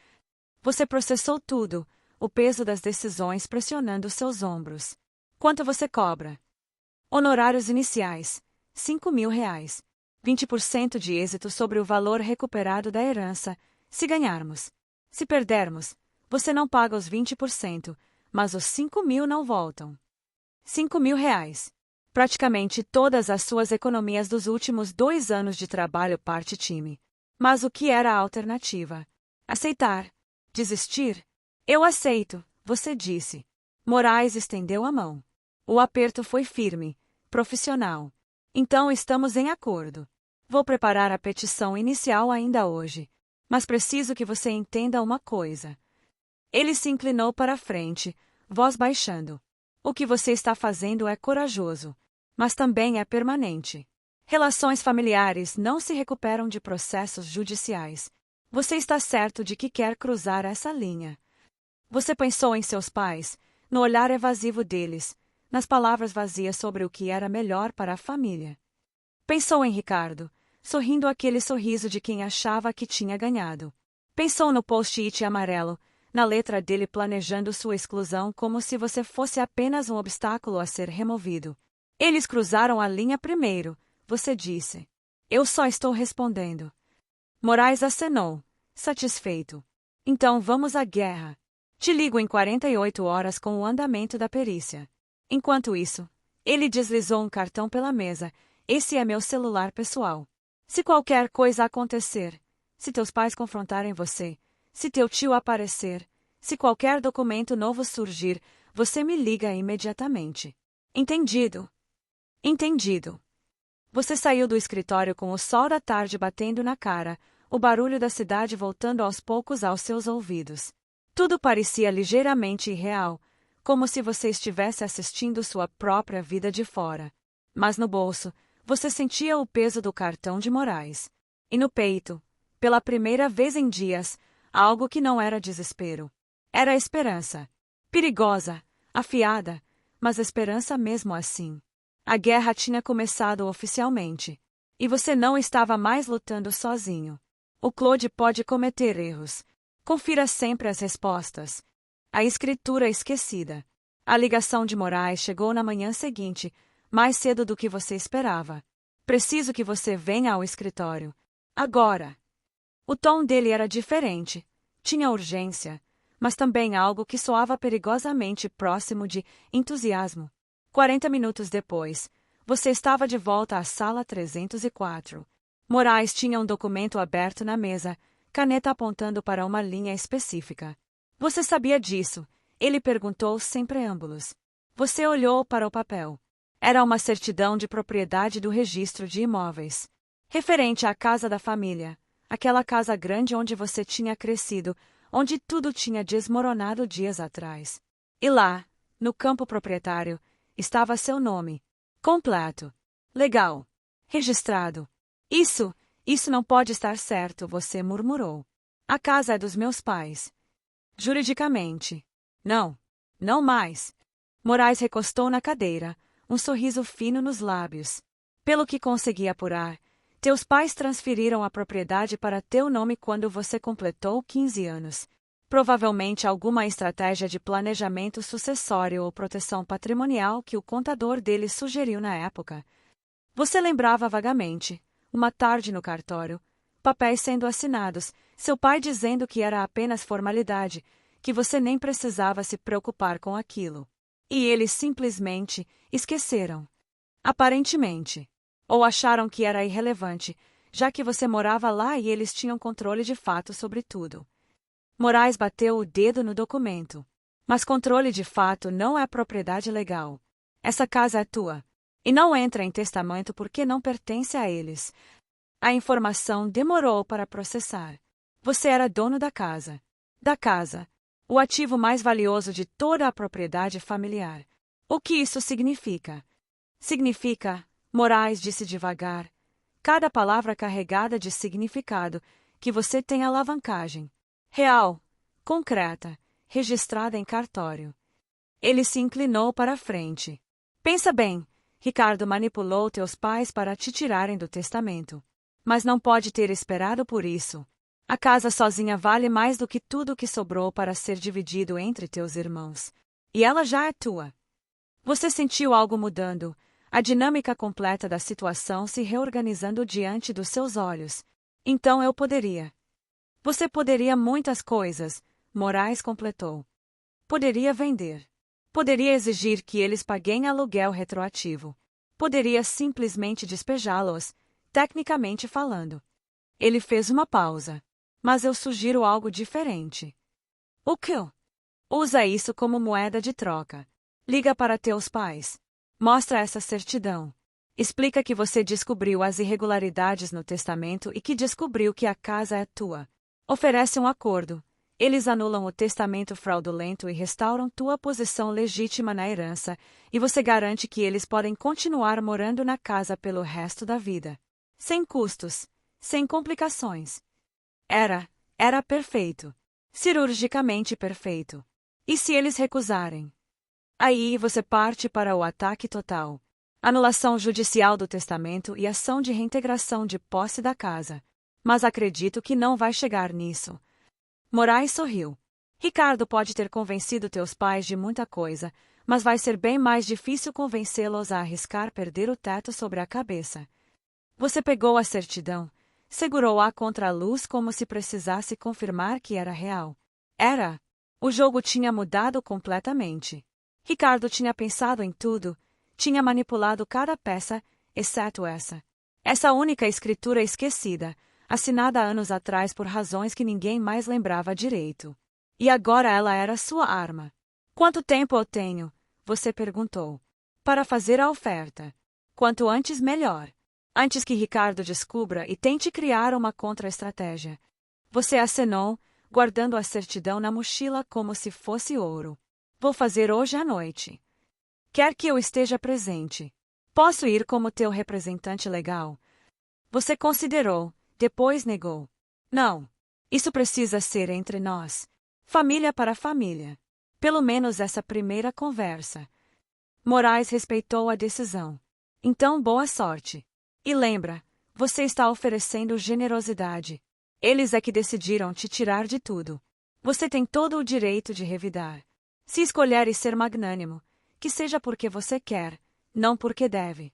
Você processou tudo, o peso das decisões pressionando seus ombros. Quanto você cobra? Honorários iniciais, R$ 5.000. 20% de êxito sobre o valor recuperado da herança, se ganharmos. Se perdermos, você não paga os 20%, mas os 5.000 não voltam. R$ 5.000. Praticamente todas as suas economias dos últimos 2 anos de trabalho parte-time. Mas o que era a alternativa? Aceitar? Desistir? Eu aceito, você disse. Moraes estendeu a mão. O aperto foi firme, profissional. Então estamos em acordo. Vou preparar a petição inicial ainda hoje. Mas preciso que você entenda uma coisa. Ele se inclinou para a frente, voz baixando. O que você está fazendo é corajoso, mas também é permanente. Relações familiares não se recuperam de processos judiciais. Você está certo de que quer cruzar essa linha. Você pensou em seus pais, no olhar evasivo deles, nas palavras vazias sobre o que era melhor para a família. Pensou em Ricardo, sorrindo aquele sorriso de quem achava que tinha ganhado. Pensou no post-it amarelo, na letra dele planejando sua exclusão como se você fosse apenas um obstáculo a ser removido. Eles cruzaram a linha primeiro, você disse. Eu só estou respondendo. Moraes acenou, satisfeito. Então vamos à guerra. Te ligo em 48 horas com o andamento da perícia. Enquanto isso, ele deslizou um cartão pela mesa. Esse é meu celular pessoal. Se qualquer coisa acontecer, se teus pais confrontarem você, se teu tio aparecer, Se qualquer documento novo surgir, você me liga imediatamente. Entendido? Entendido. Você saiu do escritório com o sol da tarde batendo na cara, o barulho da cidade voltando aos poucos aos seus ouvidos. Tudo parecia ligeiramente irreal, como se você estivesse assistindo sua própria vida de fora. Mas no bolso, você sentia o peso do cartão de Moraes. E no peito, pela primeira vez em dias, algo que não era desespero. Era esperança. Perigosa, afiada, mas esperança mesmo assim. A guerra tinha começado oficialmente. E você não estava mais lutando sozinho. O Claude pode cometer erros. Confira sempre as respostas. A escritura esquecida. A ligação de Moraes chegou na manhã seguinte, mais cedo do que você esperava. Preciso que você venha ao escritório. Agora. O tom dele era diferente. Tinha urgência, mas também algo que soava perigosamente próximo de entusiasmo. 40 minutos depois, você estava de volta à sala 304. Moraes tinha um documento aberto na mesa, caneta apontando para uma linha específica. Você sabia disso? Ele perguntou sem preâmbulos. Você olhou para o papel. Era uma certidão de propriedade do registro de imóveis. Referente à casa da família, aquela casa grande onde você tinha crescido, onde tudo tinha desmoronado dias atrás. E lá, no campo proprietário, estava seu nome. Completo. Legal. Registrado. Isso não pode estar certo, você murmurou. A casa é dos meus pais. Juridicamente. Não. Não mais. Moraes recostou na cadeira, um sorriso fino nos lábios. Pelo que consegui apurar, teus pais transferiram a propriedade para teu nome quando você completou 15 anos. Provavelmente alguma estratégia de planejamento sucessório ou proteção patrimonial que o contador deles sugeriu na época. Você lembrava vagamente, uma tarde no cartório, papéis sendo assinados, seu pai dizendo que era apenas formalidade, que você nem precisava se preocupar com aquilo. E eles simplesmente esqueceram. Aparentemente. Ou acharam que era irrelevante, já que você morava lá e eles tinham controle de fato sobre tudo. Moraes bateu o dedo no documento. Mas controle de fato não é propriedade legal. Essa casa é tua. E não entra em testamento porque não pertence a eles. A informação demorou para processar. Você era dono da casa. Da casa. O ativo mais valioso de toda a propriedade familiar. O que isso significa? Significa, Moraes disse devagar, cada palavra carregada de significado, que você tem alavancagem. Real, concreta, registrada em cartório. Ele se inclinou para a frente. Pensa bem, Ricardo manipulou teus pais para te tirarem do testamento. Mas não pode ter esperado por isso. A casa sozinha vale mais do que tudo que sobrou para ser dividido entre teus irmãos. E ela já é tua. Você sentiu algo mudando, a dinâmica completa da situação se reorganizando diante dos seus olhos. Então eu poderia. Você poderia muitas coisas, Moraes completou. Poderia vender. Poderia exigir que eles paguem aluguel retroativo. Poderia simplesmente despejá-los, tecnicamente falando. Ele fez uma pausa. Mas eu sugiro algo diferente. O quê? Usa isso como moeda de troca. Liga para teus pais. Mostra essa certidão. Explica que você descobriu as irregularidades no testamento e que descobriu que a casa é tua. Oferece um acordo. Eles anulam o testamento fraudulento e restauram tua posição legítima na herança, e você garante que eles podem continuar morando na casa pelo resto da vida. Sem custos, sem complicações. Era perfeito. Cirurgicamente perfeito. E se eles recusarem? Aí você parte para o ataque total. Anulação judicial do testamento e ação de reintegração de posse da casa. Mas acredito que não vai chegar nisso. Moraes sorriu. Ricardo pode ter convencido teus pais de muita coisa, mas vai ser bem mais difícil convencê-los a arriscar perder o teto sobre a cabeça. Você pegou a certidão, segurou-a contra a luz como se precisasse confirmar que era real. Era. O jogo tinha mudado completamente. Ricardo tinha pensado em tudo, tinha manipulado cada peça, exceto essa. Essa única escritura esquecida, assinada anos atrás por razões que ninguém mais lembrava direito. E agora ela era sua arma. Quanto tempo eu tenho? Você perguntou. Para fazer a oferta. Quanto antes, melhor. Antes que Ricardo descubra e tente criar uma contra-estratégia. Você acenou, guardando a certidão na mochila como se fosse ouro. Vou fazer hoje à noite. Quer que eu esteja presente? Posso ir como teu representante legal? Você considerou, depois negou. Não. Isso precisa ser entre nós. Família para família. Pelo menos essa primeira conversa. Moraes respeitou a decisão. Então, boa sorte. E lembra, você está oferecendo generosidade. Eles é que decidiram te tirar de tudo. Você tem todo o direito de revidar. Se escolheres ser magnânimo, que seja porque você quer, não porque deve.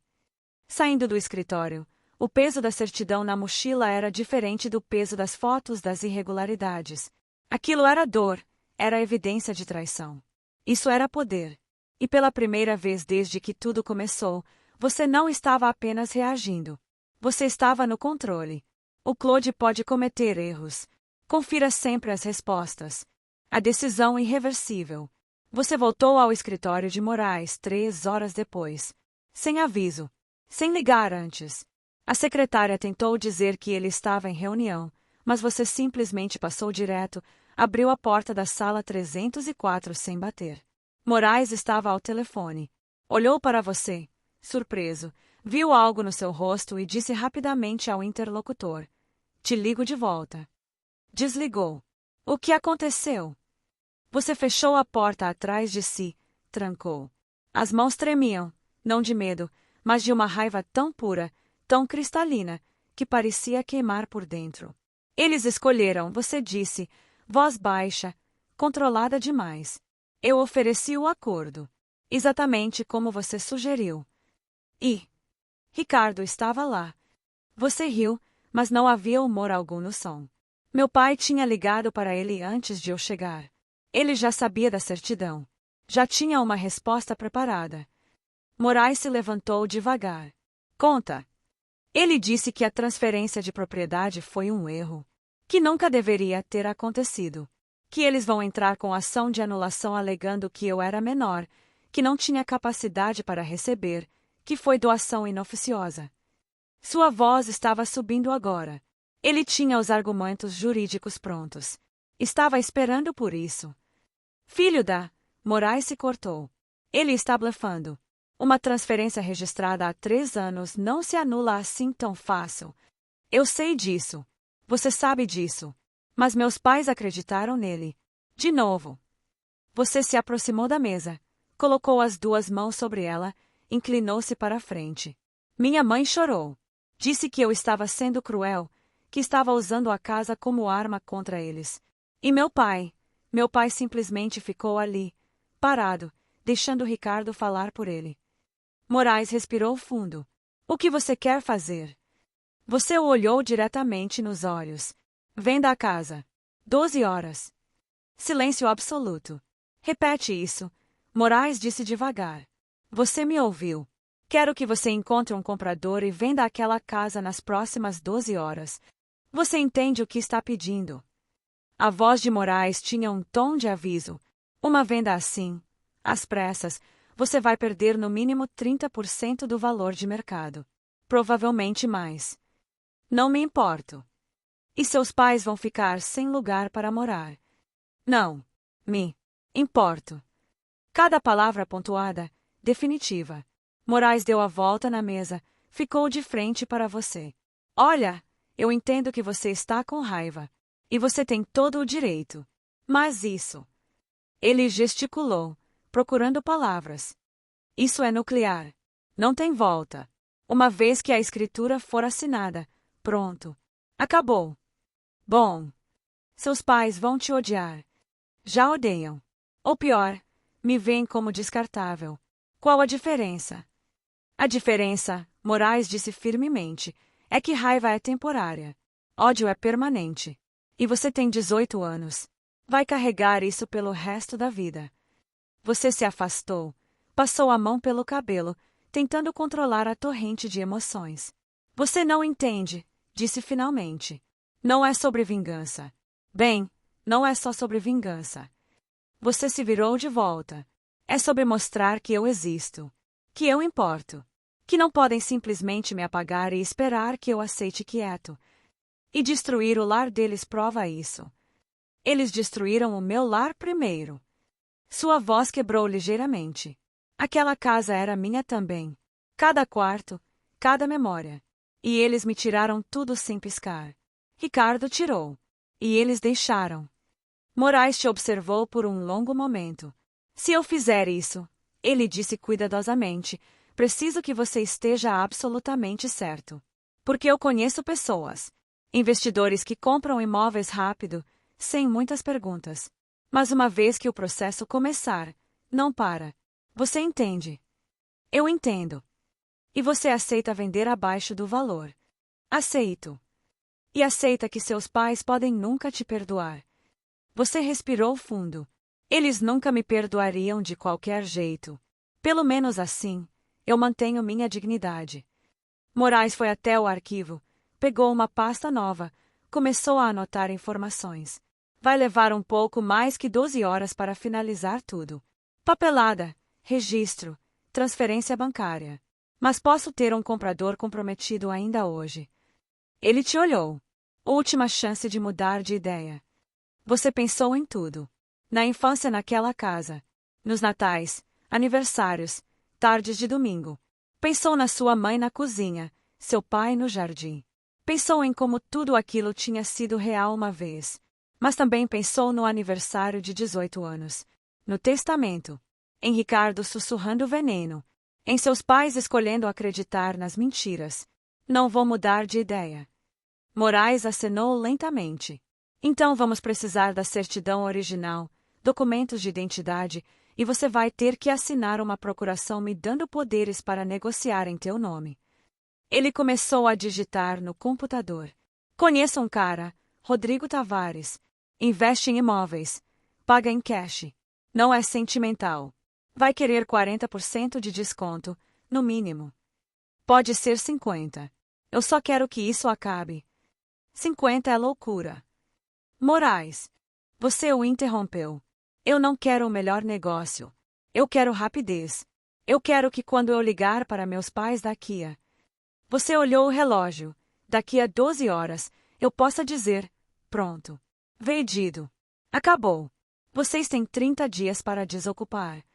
Saindo do escritório, o peso da certidão na mochila era diferente do peso das fotos das irregularidades. Aquilo era dor, era evidência de traição. Isso era poder. E pela primeira vez desde que tudo começou, você não estava apenas reagindo. Você estava no controle. O Claude pode cometer erros. Confira sempre as respostas. A decisão irreversível. Você voltou ao escritório de Moraes 3 horas depois. Sem aviso. Sem ligar antes. A secretária tentou dizer que ele estava em reunião, mas você simplesmente passou direto, abriu a porta da sala 304 sem bater. Moraes estava ao telefone. Olhou para você, surpreso, viu algo no seu rosto e disse rapidamente ao interlocutor: "Te ligo de volta." Desligou. O que aconteceu? Você fechou a porta atrás de si, trancou. As mãos tremiam, não de medo, mas de uma raiva tão pura, tão cristalina, que parecia queimar por dentro. Eles escolheram, você disse, voz baixa, controlada demais. Eu ofereci o acordo. Exatamente como você sugeriu. E Ricardo estava lá. Você riu, mas não havia humor algum no som. Meu pai tinha ligado para ele antes de eu chegar. Ele já sabia da certidão. Já tinha uma resposta preparada. Moraes se levantou devagar. Conta. Ele disse que a transferência de propriedade foi um erro. Que nunca deveria ter acontecido. Que eles vão entrar com ação de anulação alegando que eu era menor, que não tinha capacidade para receber, que foi doação inoficiosa. Sua voz estava subindo agora. Ele tinha os argumentos jurídicos prontos. Estava esperando por isso. Filho da... Moraes se cortou. Ele está blefando. Uma transferência registrada há 3 anos não se anula assim tão fácil. Eu sei disso. Você sabe disso. Mas meus pais acreditaram nele. De novo. Você se aproximou da mesa, colocou as 2 mãos sobre ela, inclinou-se para a frente. Minha mãe chorou. Disse que eu estava sendo cruel, que estava usando a casa como arma contra eles. E meu pai simplesmente ficou ali, parado, deixando Ricardo falar por ele. Moraes respirou fundo. O que você quer fazer? Você o olhou diretamente nos olhos. Venda a casa. 12 horas. Silêncio absoluto. Repete isso. Moraes disse devagar. Você me ouviu. Quero que você encontre um comprador e venda aquela casa nas próximas 12 horas. Você entende o que está pedindo? A voz de Moraes tinha um tom de aviso. Uma venda assim, às pressas, você vai perder no mínimo 30% do valor de mercado. Provavelmente mais. Não me importo. E seus pais vão ficar sem lugar para morar. Não. Me importo. Cada palavra pontuada, definitiva. Moraes deu a volta na mesa, ficou de frente para você. Olha, eu entendo que você está com raiva. E você tem todo o direito. Mas isso... Ele gesticulou, procurando palavras. Isso é nuclear. Não tem volta. Uma vez que a escritura for assinada, pronto. Acabou. Bom. Seus pais vão te odiar. Já odeiam. Ou pior, me veem como descartável. Qual a diferença? A diferença, Moraes disse firmemente, é que raiva é temporária. Ódio é permanente. E você tem 18 anos. Vai carregar isso pelo resto da vida. Você se afastou, passou a mão pelo cabelo, tentando controlar a torrente de emoções. Você não entende, disse finalmente. Não é sobre vingança. Bem, Não é só sobre vingança. Você se virou de volta. É sobre mostrar que eu existo. Que eu importo. Que não podem simplesmente me apagar e esperar que eu aceite quieto. E destruir o lar deles prova isso. Eles destruíram o meu lar primeiro. Sua voz quebrou ligeiramente. Aquela casa era minha também. Cada quarto, cada memória. E eles me tiraram tudo sem piscar. Ricardo tirou. E eles deixaram. Moraes te observou por um longo momento. Se eu fizer isso, ele disse cuidadosamente, preciso que você esteja absolutamente certo. Porque eu conheço pessoas. Investidores que compram imóveis rápido, sem muitas perguntas. Mas uma vez que o processo começar, não para. Você entende? Eu entendo. E você aceita vender abaixo do valor. Aceito. E aceita que seus pais podem nunca te perdoar. Você respirou fundo. Eles nunca me perdoariam de qualquer jeito. Pelo menos assim, eu mantenho minha dignidade. Moraes foi até o arquivo, pegou uma pasta nova, começou a anotar informações. Vai levar um pouco mais que 12 horas para finalizar tudo. Papelada, registro, transferência bancária. Mas posso ter um comprador comprometido ainda hoje. Ele te olhou. Última chance de mudar de ideia. Você pensou em tudo. Na infância naquela casa. Nos natais, aniversários, tardes de domingo. Pensou na sua mãe na cozinha, seu pai no jardim. Pensou em como tudo aquilo tinha sido real uma vez. Mas também pensou no aniversário de 18 anos. No testamento. Em Ricardo sussurrando veneno. Em seus pais escolhendo acreditar nas mentiras. Não vou mudar de ideia. Moraes acenou lentamente. Então vamos precisar da certidão original, documentos de identidade, e você vai ter que assinar uma procuração me dando poderes para negociar em teu nome. Ele começou a digitar no computador. Conheço um cara, Rodrigo Tavares. Investe em imóveis. Paga em cash. Não é sentimental. Vai querer 40% de desconto, no mínimo. Pode ser 50%. Eu só quero que isso acabe. 50 é loucura. Moraes. Você o interrompeu. Eu não quero o melhor negócio. Eu quero rapidez. Eu quero que quando eu ligar para meus pais daqui a... Você olhou o relógio. Daqui a 12 horas, eu possa dizer, pronto. Vendido. Acabou. Vocês têm 30 dias para desocupar.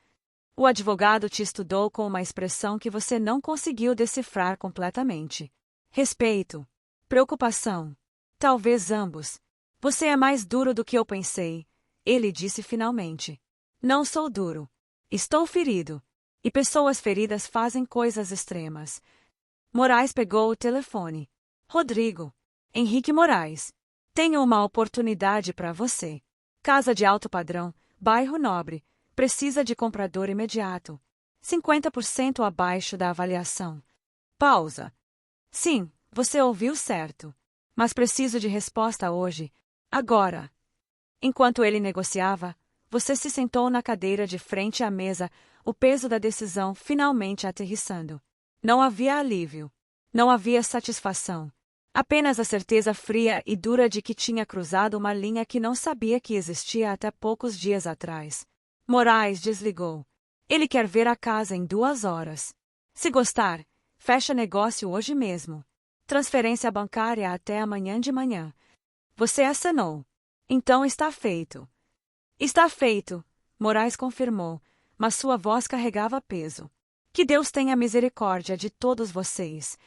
O advogado te estudou com uma expressão que você não conseguiu decifrar completamente. Respeito. Preocupação. Talvez ambos. Você é mais duro do que eu pensei, ele disse finalmente. Não sou duro. Estou ferido. E pessoas feridas fazem coisas extremas. Moraes pegou o telefone. Rodrigo. Henrique Moraes. Tenho uma oportunidade para você. Casa de alto padrão, bairro nobre. Precisa de comprador imediato. 50% abaixo da avaliação. Pausa. Sim, você ouviu certo. Mas preciso de resposta hoje. Agora. Enquanto ele negociava, você se sentou na cadeira de frente à mesa, o peso da decisão finalmente aterrissando. Não havia alívio. Não havia satisfação. Apenas a certeza fria e dura de que tinha cruzado uma linha que não sabia que existia até poucos dias atrás. Moraes desligou. Ele quer ver a casa em 2 horas. Se gostar, fecha negócio hoje mesmo. Transferência bancária até amanhã de manhã. Você acenou. Então está feito. Está feito, Moraes confirmou, mas sua voz carregava peso. Que Deus tenha misericórdia de todos vocês.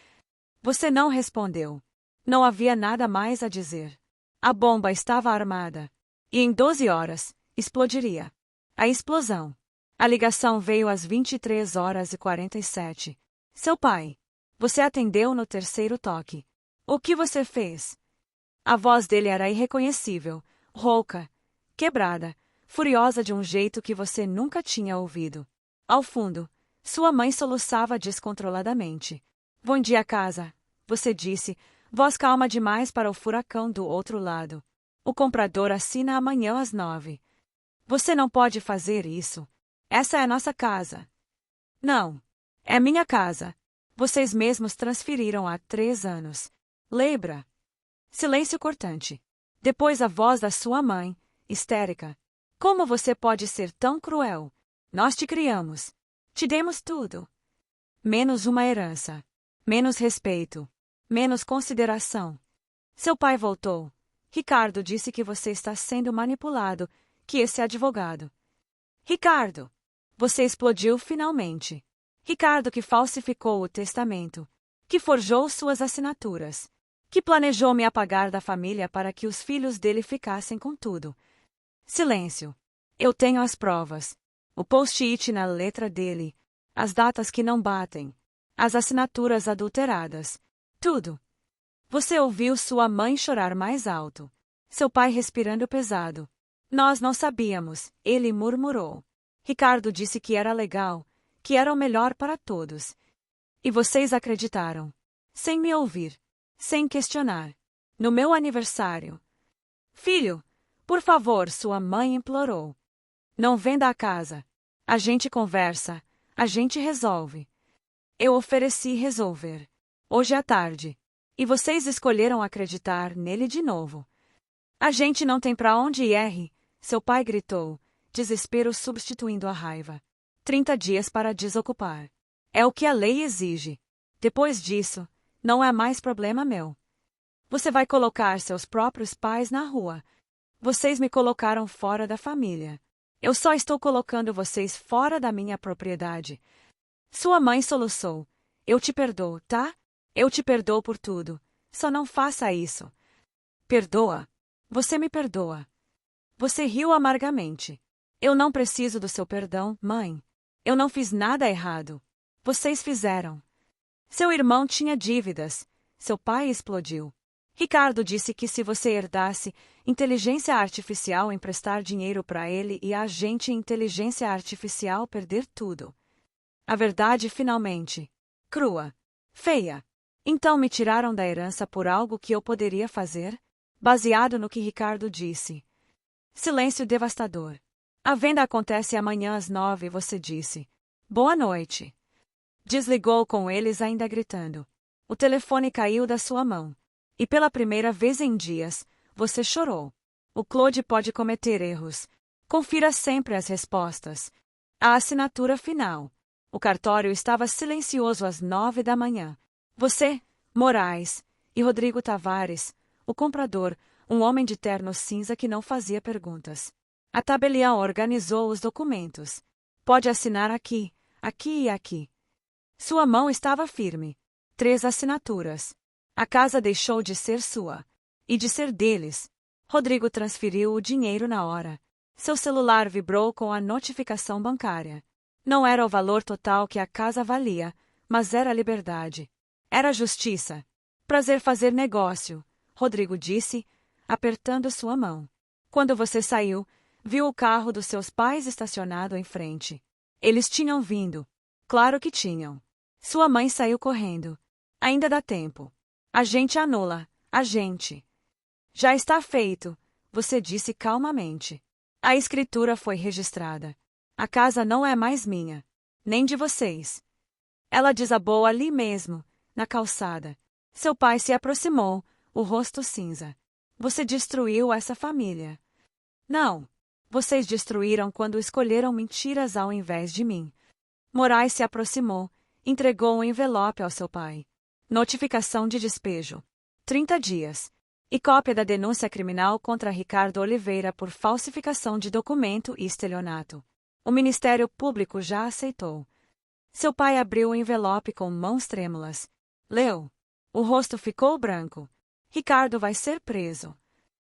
Você não respondeu. Não havia nada mais a dizer. A bomba estava armada. E em 12 horas, explodiria. A explosão. A ligação veio às 23h47. Seu pai. Você atendeu no 3º toque. O que você fez? A voz dele era irreconhecível, rouca, quebrada, furiosa de um jeito que você nunca tinha ouvido. Ao fundo, sua mãe soluçava descontroladamente. Bom dia, casa, você disse, voz calma demais para o furacão do outro lado. O comprador assina amanhã às 9. Você não pode fazer isso. Essa é nossa casa. Não. É minha casa. Vocês mesmos transferiram há 3 anos. Lembra? Silêncio cortante. Depois a voz da sua mãe, histérica. Como você pode ser tão cruel? Nós te criamos. Te demos tudo. Menos uma herança. Menos respeito. Menos consideração. Seu pai voltou. Ricardo disse que você está sendo manipulado, que esse advogado. Ricardo! Você explodiu finalmente. Ricardo que falsificou o testamento. Que forjou suas assinaturas. Que planejou me apagar da família para que os filhos dele ficassem com tudo. Silêncio. Eu tenho as provas. O post-it na letra dele. As datas que não batem. As assinaturas adulteradas. Tudo. Você ouviu sua mãe chorar mais alto. Seu pai respirando pesado. Nós não sabíamos, ele murmurou. Ricardo disse que era legal, que era o melhor para todos. E vocês acreditaram. Sem me ouvir. Sem questionar. No meu aniversário. Filho, por favor, sua mãe implorou. Não venda a casa. A gente conversa, a gente resolve. Eu ofereci resolver. Hoje à tarde. E vocês escolheram acreditar nele de novo. A gente não tem pra onde ir, seu pai gritou, desespero substituindo a raiva. 30 dias para desocupar. É o que a lei exige. Depois disso, não é mais problema meu. Você vai colocar seus próprios pais na rua. Vocês me colocaram fora da família. Eu só estou colocando vocês fora da minha propriedade. Sua mãe soluçou. Eu te perdoo, tá? Eu te perdoo por tudo. Só não faça isso. Perdoa. Você me perdoa. Você riu amargamente. Eu não preciso do seu perdão, mãe. Eu não fiz nada errado. Vocês fizeram. Seu irmão tinha dívidas. Seu pai explodiu. Ricardo disse que se você herdasse inteligência artificial emprestar dinheiro para ele e a agente inteligência artificial perder tudo. A verdade finalmente. Crua. Feia. Então me tiraram da herança por algo que eu poderia fazer? Baseado no que Ricardo disse. Silêncio devastador. A venda acontece amanhã às 9, você disse. Boa noite. Desligou com eles ainda gritando. O telefone caiu da sua mão. E pela primeira vez em dias, você chorou. O Claude pode cometer erros. Confira sempre as respostas. A assinatura final. O cartório estava silencioso às 9 da manhã. Você, Moraes, e Rodrigo Tavares, o comprador, um homem de terno cinza que não fazia perguntas. A tabelião organizou os documentos. Pode assinar aqui, aqui e aqui. Sua mão estava firme. 3 assinaturas. A casa deixou de ser sua. E de ser deles. Rodrigo transferiu o dinheiro na hora. Seu celular vibrou com a notificação bancária. Não era o valor total que a casa valia, mas era a liberdade. Era justiça. Prazer fazer negócio, Rodrigo disse, apertando sua mão. Quando você saiu, viu o carro dos seus pais estacionado em frente. Eles tinham vindo. Claro que tinham. Sua mãe saiu correndo. Ainda dá tempo. A gente anula. A gente. Já está feito, você disse calmamente. A escritura foi registrada. A casa não é mais minha. Nem de vocês. Ela desabou ali mesmo, na calçada. Seu pai se aproximou, o rosto cinza. Você destruiu essa família. Não. Vocês destruíram quando escolheram mentiras ao invés de mim. Moraes se aproximou, entregou um envelope ao seu pai. Notificação de despejo. 30 dias. E cópia da denúncia criminal contra Ricardo Oliveira por falsificação de documento e estelionato. O Ministério Público já aceitou. Seu pai abriu o envelope com mãos trêmulas. Leu. O rosto ficou branco. Ricardo vai ser preso.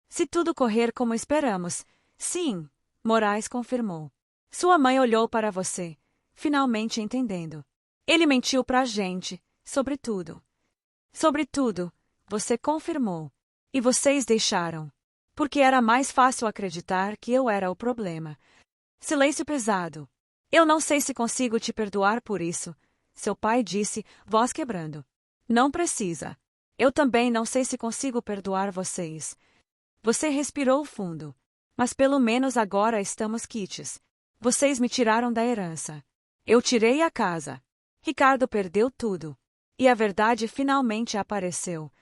Se tudo correr como esperamos, sim, Moraes confirmou. Sua mãe olhou para você, finalmente entendendo. Ele mentiu pra gente, sobre tudo. Sobre tudo, você confirmou. E vocês deixaram. Porque era mais fácil acreditar que eu era o problema. Silêncio pesado. Eu não sei se consigo te perdoar por isso, seu pai disse, voz quebrando. Não precisa. Eu também não sei se consigo perdoar vocês. Você respirou fundo. Mas pelo menos agora estamos quites. Vocês me tiraram da herança. Eu tirei a casa. Ricardo perdeu tudo. E a verdade finalmente apareceu.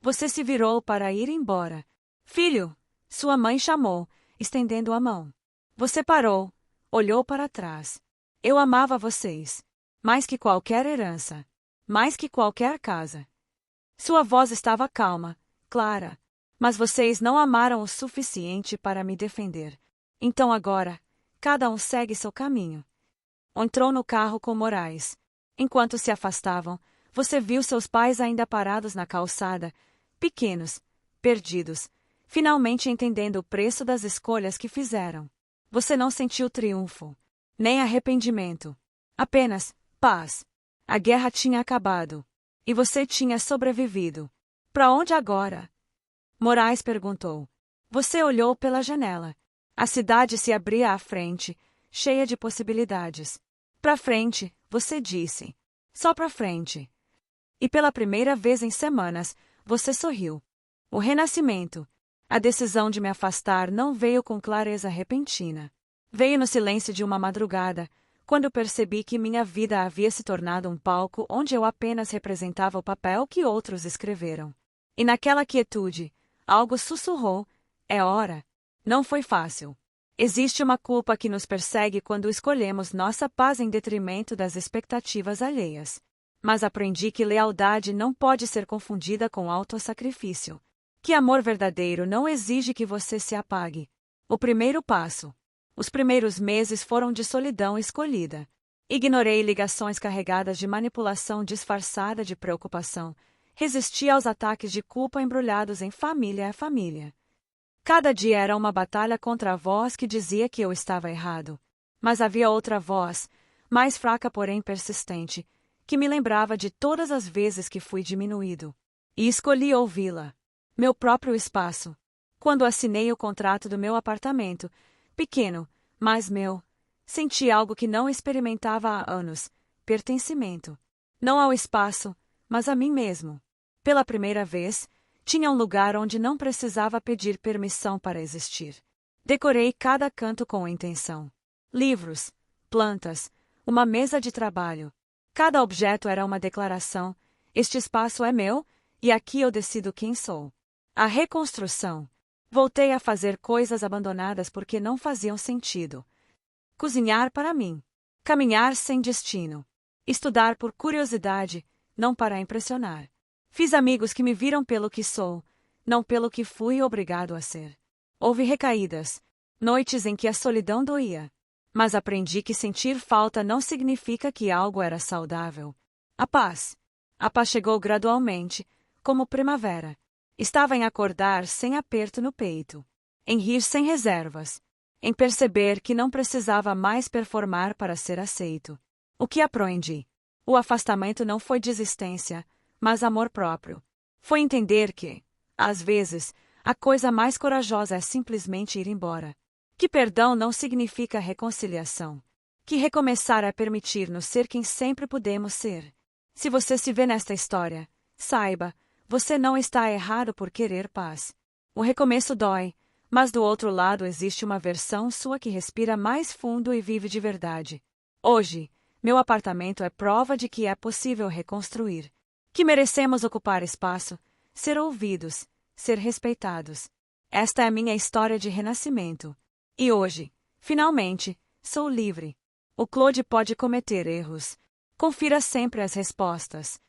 Você se virou para ir embora. Filho, sua mãe chamou, estendendo a mão. Você parou, olhou para trás. Eu amava vocês. Mais que qualquer herança. Mais que qualquer casa. Sua voz estava calma, clara. Mas vocês não amaram o suficiente para me defender. Então agora, cada um segue seu caminho. Entrou no carro com Moraes. Enquanto se afastavam, você viu seus pais ainda parados na calçada, pequenos, perdidos, finalmente entendendo o preço das escolhas que fizeram. Você não sentiu triunfo, nem arrependimento. Apenas paz. A guerra tinha acabado. E você tinha sobrevivido. Para onde agora? Moraes perguntou. Você olhou pela janela. A cidade se abria à frente, cheia de possibilidades. Pra frente, você disse. Só pra frente. E pela primeira vez em semanas, você sorriu. O renascimento. A decisão de me afastar não veio com clareza repentina. Veio no silêncio de uma madrugada, quando percebi que minha vida havia se tornado um palco onde eu apenas representava o papel que outros escreveram. E naquela quietude, algo sussurrou: é hora. Não foi fácil. Existe uma culpa que nos persegue quando escolhemos nossa paz em detrimento das expectativas alheias. Mas aprendi que lealdade não pode ser confundida com autossacrifício. Que amor verdadeiro não exige que você se apague. O primeiro passo. Os primeiros meses foram de solidão escolhida. Ignorei ligações carregadas de manipulação disfarçada de preocupação. Resisti aos ataques de culpa embrulhados em família a família. Cada dia era uma batalha contra a voz que dizia que eu estava errado. Mas havia outra voz, mais fraca porém persistente, que me lembrava de todas as vezes que fui diminuído. E escolhi ouvi-la. Meu próprio espaço. Quando assinei o contrato do meu apartamento, pequeno, mas meu, senti algo que não experimentava há anos: pertencimento. Não ao espaço, mas a mim mesmo. Pela primeira vez, tinha um lugar onde não precisava pedir permissão para existir. Decorei cada canto com intenção. Livros, plantas, uma mesa de trabalho. Cada objeto era uma declaração: este espaço é meu, e aqui eu decido quem sou. A reconstrução. Voltei a fazer coisas abandonadas porque não faziam sentido. Cozinhar para mim. Caminhar sem destino. Estudar por curiosidade, não para impressionar. Fiz amigos que me viram pelo que sou, não pelo que fui obrigado a ser. Houve recaídas, noites em que a solidão doía. Mas aprendi que sentir falta não significa que algo era saudável. A paz. A paz chegou gradualmente, como primavera. Estava em acordar sem aperto no peito. Em rir sem reservas. Em perceber que não precisava mais performar para ser aceito. O que aprendi? O afastamento não foi desistência, mas amor próprio. Foi entender que, às vezes, a coisa mais corajosa é simplesmente ir embora. Que perdão não significa reconciliação. Que recomeçar é permitir-nos ser quem sempre pudemos ser. Se você se vê nesta história, saiba, você não está errado por querer paz. O recomeço dói, mas do outro lado existe uma versão sua que respira mais fundo e vive de verdade. Hoje, meu apartamento é prova de que é possível reconstruir. Que merecemos ocupar espaço, ser ouvidos, ser respeitados. Esta é a minha história de renascimento. E hoje, finalmente, sou livre. O Claude pode cometer erros. Confira sempre as respostas.